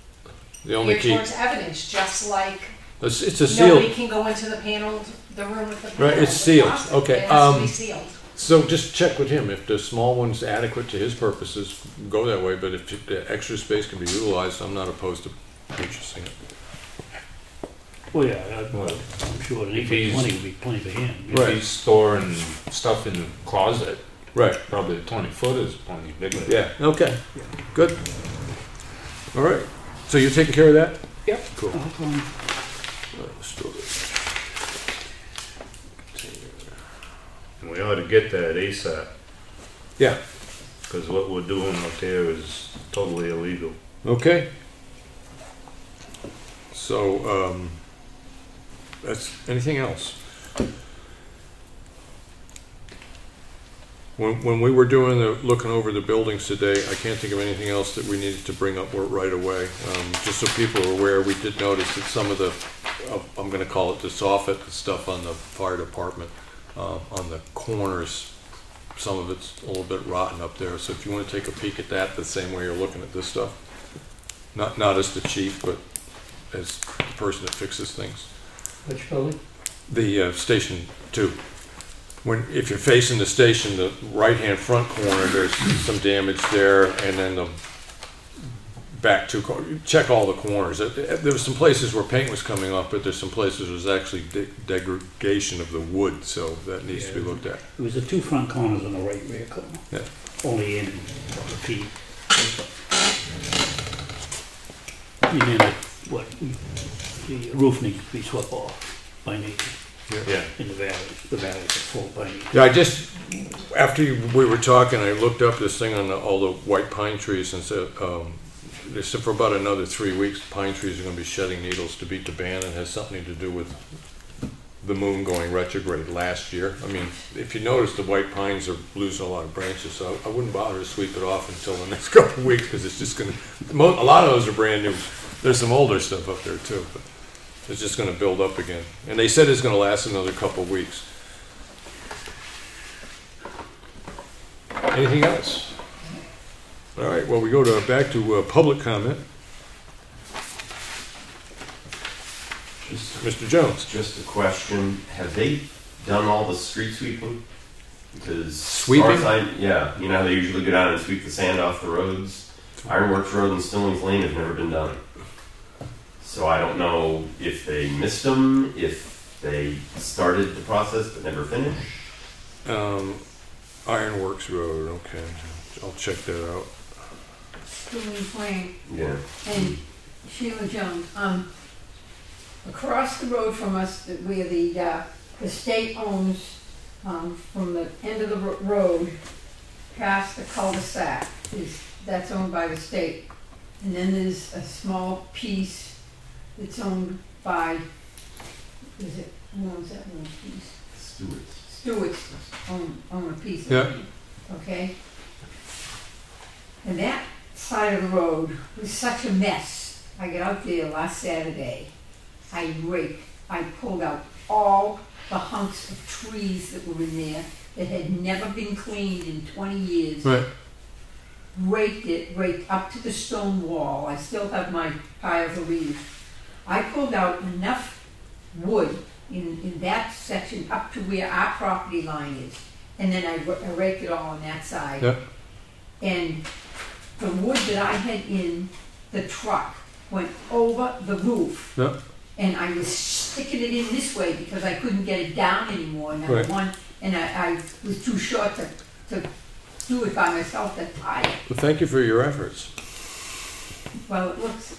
The only key. towards evidence, just like It's a seal. nobody can go into the room with the panel. Right, it's sealed. closet. Okay, It has to be sealed. So just check with him. If the small one's adequate to his purposes, go that way. But if the extra space can be utilized, I'm not opposed to purchasing it. Well, yeah, I'm sure an 8x20 would be plenty for him. If he's storing stuff in the closet, right? Probably 20 foot is plenty bigger. Yeah. Okay. Good. All right. So you're taking care of that? Yep. Cool. And we ought to get that ASAP. Yeah. Because what we're doing up there is totally illegal. Okay. So, that's anything else? When we were looking over the buildings today, I can't think of anything else that we needed to bring up right away. Just so people are aware, we did notice that some of the, I'm going to call it the soffit stuff on the fire department, on the corners, some of it's a little bit rotten up there. So if you want to take a peek at that, the same way you're looking at this stuff, not as the chief, but as the person that fixes things. Which building? The Station 2. If you're facing the station, the right-hand front corner, there's some damage there, and then the back 2 corners. Check all the corners. There were some places where paint was coming off, but there's some places there's actually degradation of the wood, so that needs to be looked at. It was the 2 front corners on the right rear corner. Yeah. Only in the feet. And then the roof needs to be swept off by nature. Yeah. in the valley is full of pine. Yeah, I just, after we were talking, I looked up this thing on all the white pine trees and said, they said for about another 3 weeks, pine trees are going to be shedding needles to beat the ban, and it has something to do with the moon going retrograde last year. I mean, if you notice, the white pines are losing a lot of branches, so I wouldn't bother to sweep it off until the next couple of weeks, because it's just going to, a lot of those are brand new. There's some older stuff up there too, but it's just going to build up again. And they said it's going to last another couple of weeks. Anything else? All right, well, we go back to public comment. Mr. Jones. Just a question, have they done all the street sweeping? Because Sweeping? as far as yeah, you know how they usually go down and sweep the sand off the roads? Ironworks Road and Stillings Lane have never been done. So I don't know if they missed them, if they started the process but never finished. Ironworks Road, okay. I'll check that out. Stillings Lane Yeah. and Sheila Jones, across the road from us, where the state owns, from the end of the road past the cul-de-sac, that's owned by the state. And then there's a small piece that's owned by, who owns that little piece? Stewart's own a piece of Yeah. it, okay? And that side of the road was such a mess. I got out there last Saturday. I pulled out all the hunks of trees that were in there that had never been cleaned in 20 years. Right. Raked up to the stone wall. I still have my piles of leaves. I pulled out enough wood in that section up to where our property line is. And then I raked it all on that side. Yep. And the wood that I had in the truck went over the roof. Yep. And I was sticking it in this way because I couldn't get it down anymore. Number Right. one, and I was too short to do it by myself that time. Well, thank you for your efforts. Well, it looks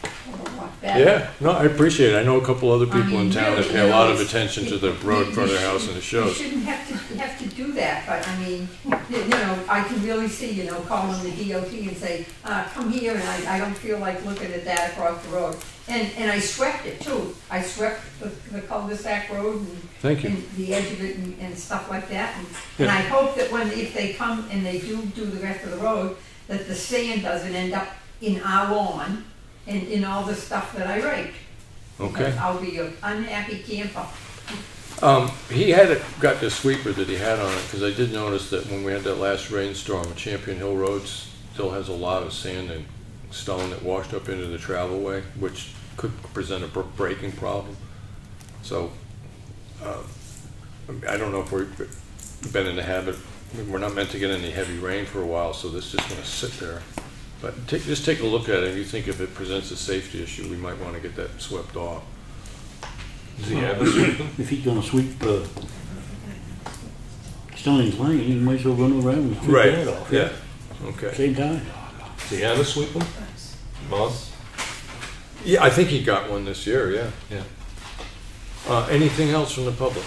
a lot better. Yeah, no, I appreciate it. I know a couple other people in mean, town that really, pay a lot of you know, attention to the road in front of their house and it You shows. shouldn't have to do that, but I mean, you know, I can really see, calling the DOT and say, come here, and I don't feel like looking at that across the road. And I swept it too. I swept the cul-de-sac road Thank you. and the edge of it and stuff like that. And Yeah. I hope that if they come and they do the rest of the road, that the sand doesn't end up in our lawn and in all the stuff that I raked. Okay. I'll be an unhappy camper. He had got the sweeper that he had on it, because I did notice that when we had that last rainstorm, Champion Hill Road still has a lot of sand and stone that washed up into the travelway, which could present a braking problem. So I don't know if we've been in the habit. We're not meant to get any heavy rain for a while, so this is just going to sit there. But just take a look at it, and you think if it presents a safety issue, we might want to get that swept off. Does he have a sweeper? If he's gonna sweep Stillings Lane, he might as well run around and sweep that off. Yeah. Okay. Same time. Does he have a sweeper? Boss? Yeah, I think he got one this year, yeah. Yeah. Anything else from the public?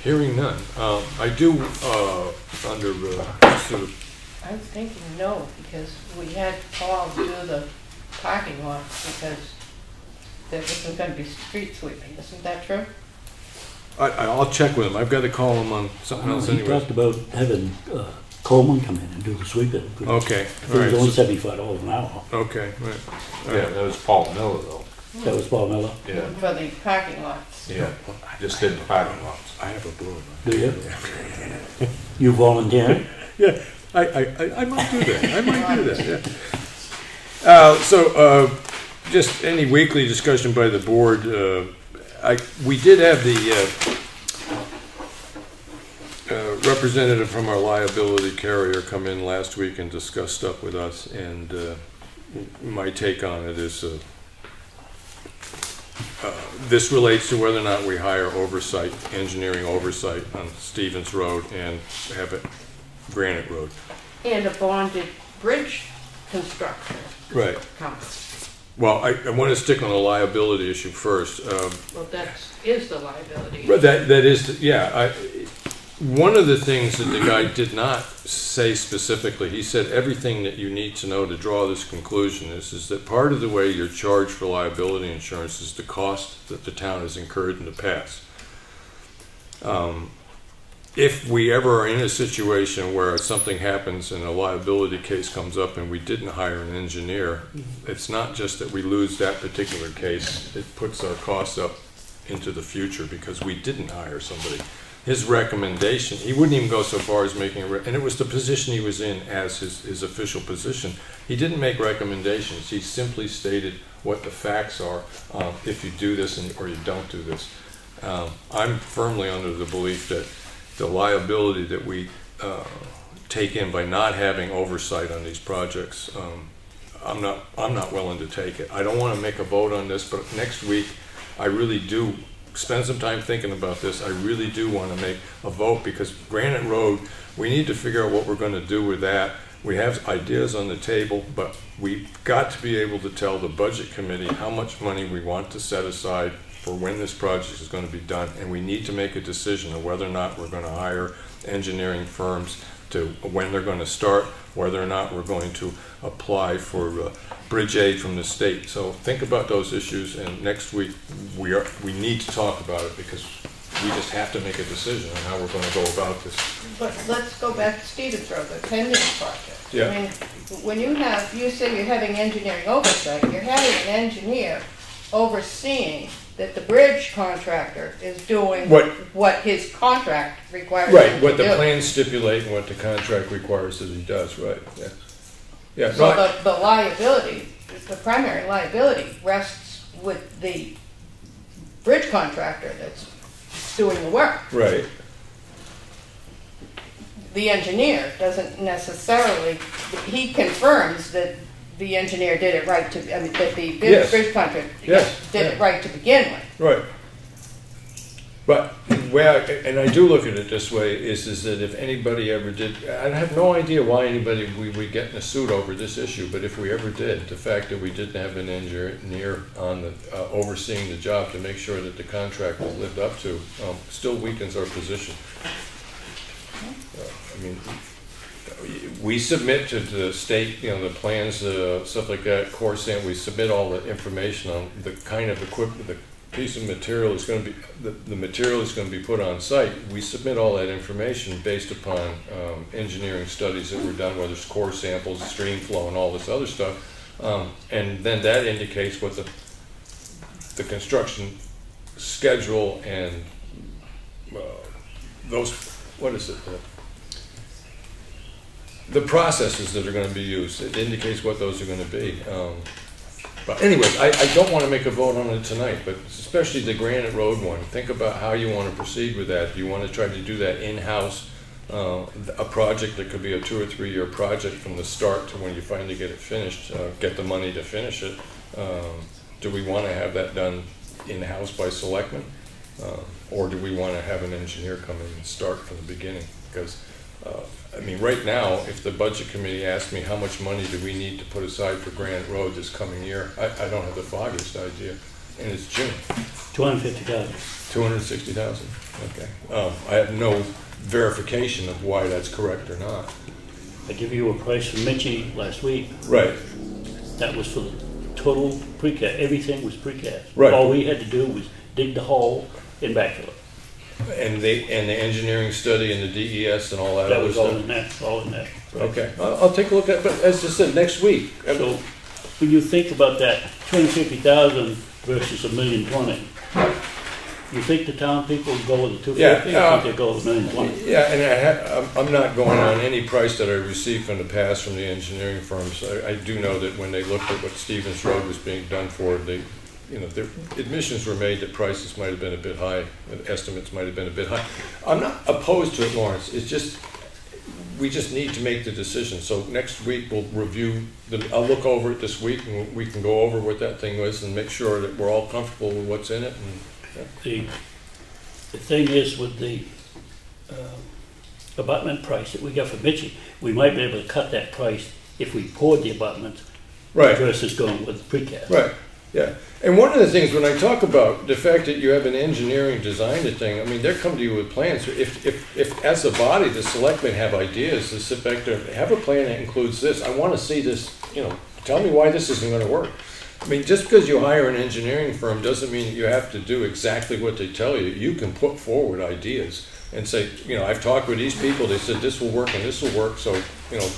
Hearing none. I do, under, sort of, I was thinking no, because we had Paul do the parking lot because there wasn't going to be street sweeping. Isn't that true? I'll check with him. I've got to call him on something else He anyway. talked about having Coleman come in and do the sweeping. Okay. It was only $75 an hour. Okay, right. Yeah, that was Paul Miller though. That was Paul Miller. Yeah. For the parking lots. Yeah, just did the parking lots. I have a blue one. Do you? You volunteering? Yeah, I might do that. I might do that, yeah. Just any weekly discussion by the board. We did have the representative from our liability carrier come in last week and discuss stuff with us, and my take on it is this relates to whether or not we hire oversight, engineering oversight on Stevens Road and have it Granite Road. And a bonded bridge construction Right. company. Well, I want to stick on the liability issue first. Well, that is the liability. But that is, yeah. One of the things that the guy did not say specifically, he said everything that you need to know to draw this conclusion is that part of the way you're charged for liability insurance is the cost that the town has incurred in the past. If we ever are in a situation where something happens and a liability case comes up and we didn't hire an engineer, it's not just that we lose that particular case, it puts our costs up into the future because we didn't hire somebody. His recommendation, he wouldn't even go so far as making and it was the position he was in as his official position. He didn't make recommendations, he simply stated what the facts are if you do this or you don't do this. I'm firmly under the belief that the liability that we take in by not having oversight on these projects, I'm not willing to take it. I don't want to make a vote on this, but next week I really do spend some time thinking about this. I really do want to make a vote because Granite Road, we need to figure out what we're going to do with that. We have ideas on the table, but we've got to be able to tell the budget committee how much money we want to set aside for when this project is going to be done, and we need to make a decision on whether or not we're going to hire engineering firms to when they're going to start, whether or not we're going to apply for bridge aid from the state. So think about those issues, and next week we need to talk about it because we just have to make a decision on how we're going to go about this. But let's go back to Stevens Road, the pending project. Yeah. I mean, when you say you're having engineering oversight, you're having an engineer overseeing that the bridge contractor is doing what his contract requires him Right, to what the do. plans stipulate and what the contract requires that he does, right. Yeah. Yeah, So no, the liability, the primary liability rests with the bridge contractor that's doing the work. right. The engineer doesn't necessarily, he confirms that the engineer did it right to, I mean, that the Yes. bridge contractor Yes, did yeah. it right to begin with. Right. But where, and I do look at it this way, is that if anybody ever did, I have no idea why anybody would get in a suit over this issue, but if we ever did, the fact that we didn't have an engineer on the, overseeing the job to make sure that the contract was lived up to, still weakens our position. I mean, we submit to the state, you know, the plans, stuff like that, core sand, we submit all the information on the kind of equipment, the piece of material is going to be, the material is going to be put on site. We submit all that information based upon engineering studies that were done, whether it's core samples, stream flow, and all this other stuff. And then that indicates what the construction schedule and those, what is it? The processes that are going to be used. It indicates what those are going to be. But anyway, I don't want to make a vote on it tonight, but especially the Granite Road one. Think about how you want to proceed with that. Do you want to try to do that in-house, a project that could be a 2 or 3 year project from the start to when you finally get it finished, get the money to finish it? Do we want to have that done in-house by selectmen? Or do we want to have an engineer come in and start from the beginning? Because I mean, right now, if the budget committee asked me how much money do we need to put aside for Granite Road this coming year, I don't have the foggiest idea. And it's June. 250,000. 260,000. Okay. I have no verification of why that's correct or not. I give you a price from Mitchie last week. Right. That was for the total precast. Everything was precast. Right. All we had to do was dig the hole and backfill it. And the engineering study and the DES and all that. That other was all stuff. in that. All in that. Okay. I'll take a look at it. But as I said, next week. So when you think about that 250,000 versus $1,020,000, you think the town people would go with the 250? Yeah, Or think they go with $1,020,000? Yeah, and I'm not going on any price that I received from the past from the engineering firms. I do know that when they looked at what Stevens Road was being done for, they, you know, their admissions were made that prices might have been a bit high, estimates might have been a bit high. I'm not opposed to it, Lawrence. It's just, we just need to make the decision. So next week we'll review, I'll look over it this week and we can go over what that thing was and make sure that we're all comfortable with what's in it. And, yeah. The thing is with the abutment price that we got for Mitchie, we might be able to cut that price if we poured the abutments Right. versus going with precast. Right, yeah. And one of the things, when I talk about the fact that you have an engineering design thing, I mean, they're coming to you with plans. If as a body, the selectmen have ideas, to sit back there, have a plan that includes this. I want to see this, you know, tell me why this isn't going to work. I mean, just because you hire an engineering firm doesn't mean that you have to do exactly what they tell you. You can put forward ideas and say, you know, I've talked with these people, they said this will work and this will work, so, you know,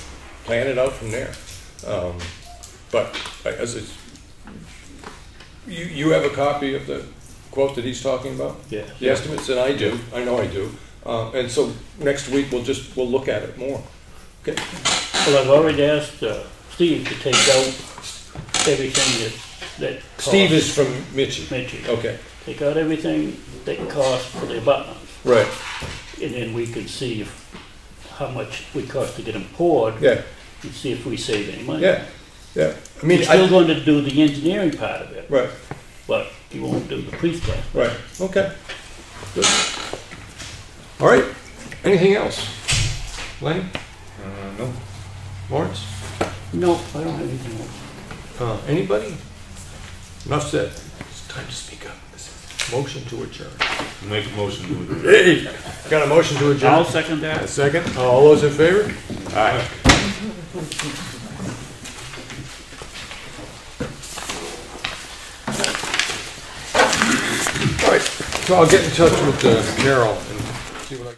plan it out from there. But as it's, you have a copy of the quote that he's talking about? Yeah. The estimates, and I do, I know I do. And so next week we'll look at it more. Okay. Well, I've already asked Steve to take out everything that costs. Steve is from Mitchie. Mitchie. Okay. Take out everything that costs for the abutments. Right. And then we could see how much it would cost to get them poured. Yeah. And see if we save any money. Yeah. Yeah. I mean, He's still going to do the engineering part of it. Right. But he won't do the precast. Right. Okay. Good. All right. Anything else? Lenny? No. Lawrence? No, I don't have anything else. Anybody? Enough said. It's time to speak up. Motion to adjourn. Make a motion to adjourn. Hey, got a motion to adjourn? I'll second that. A second. All those in favor? Aye. All right. So I'll get in touch with Cheryle and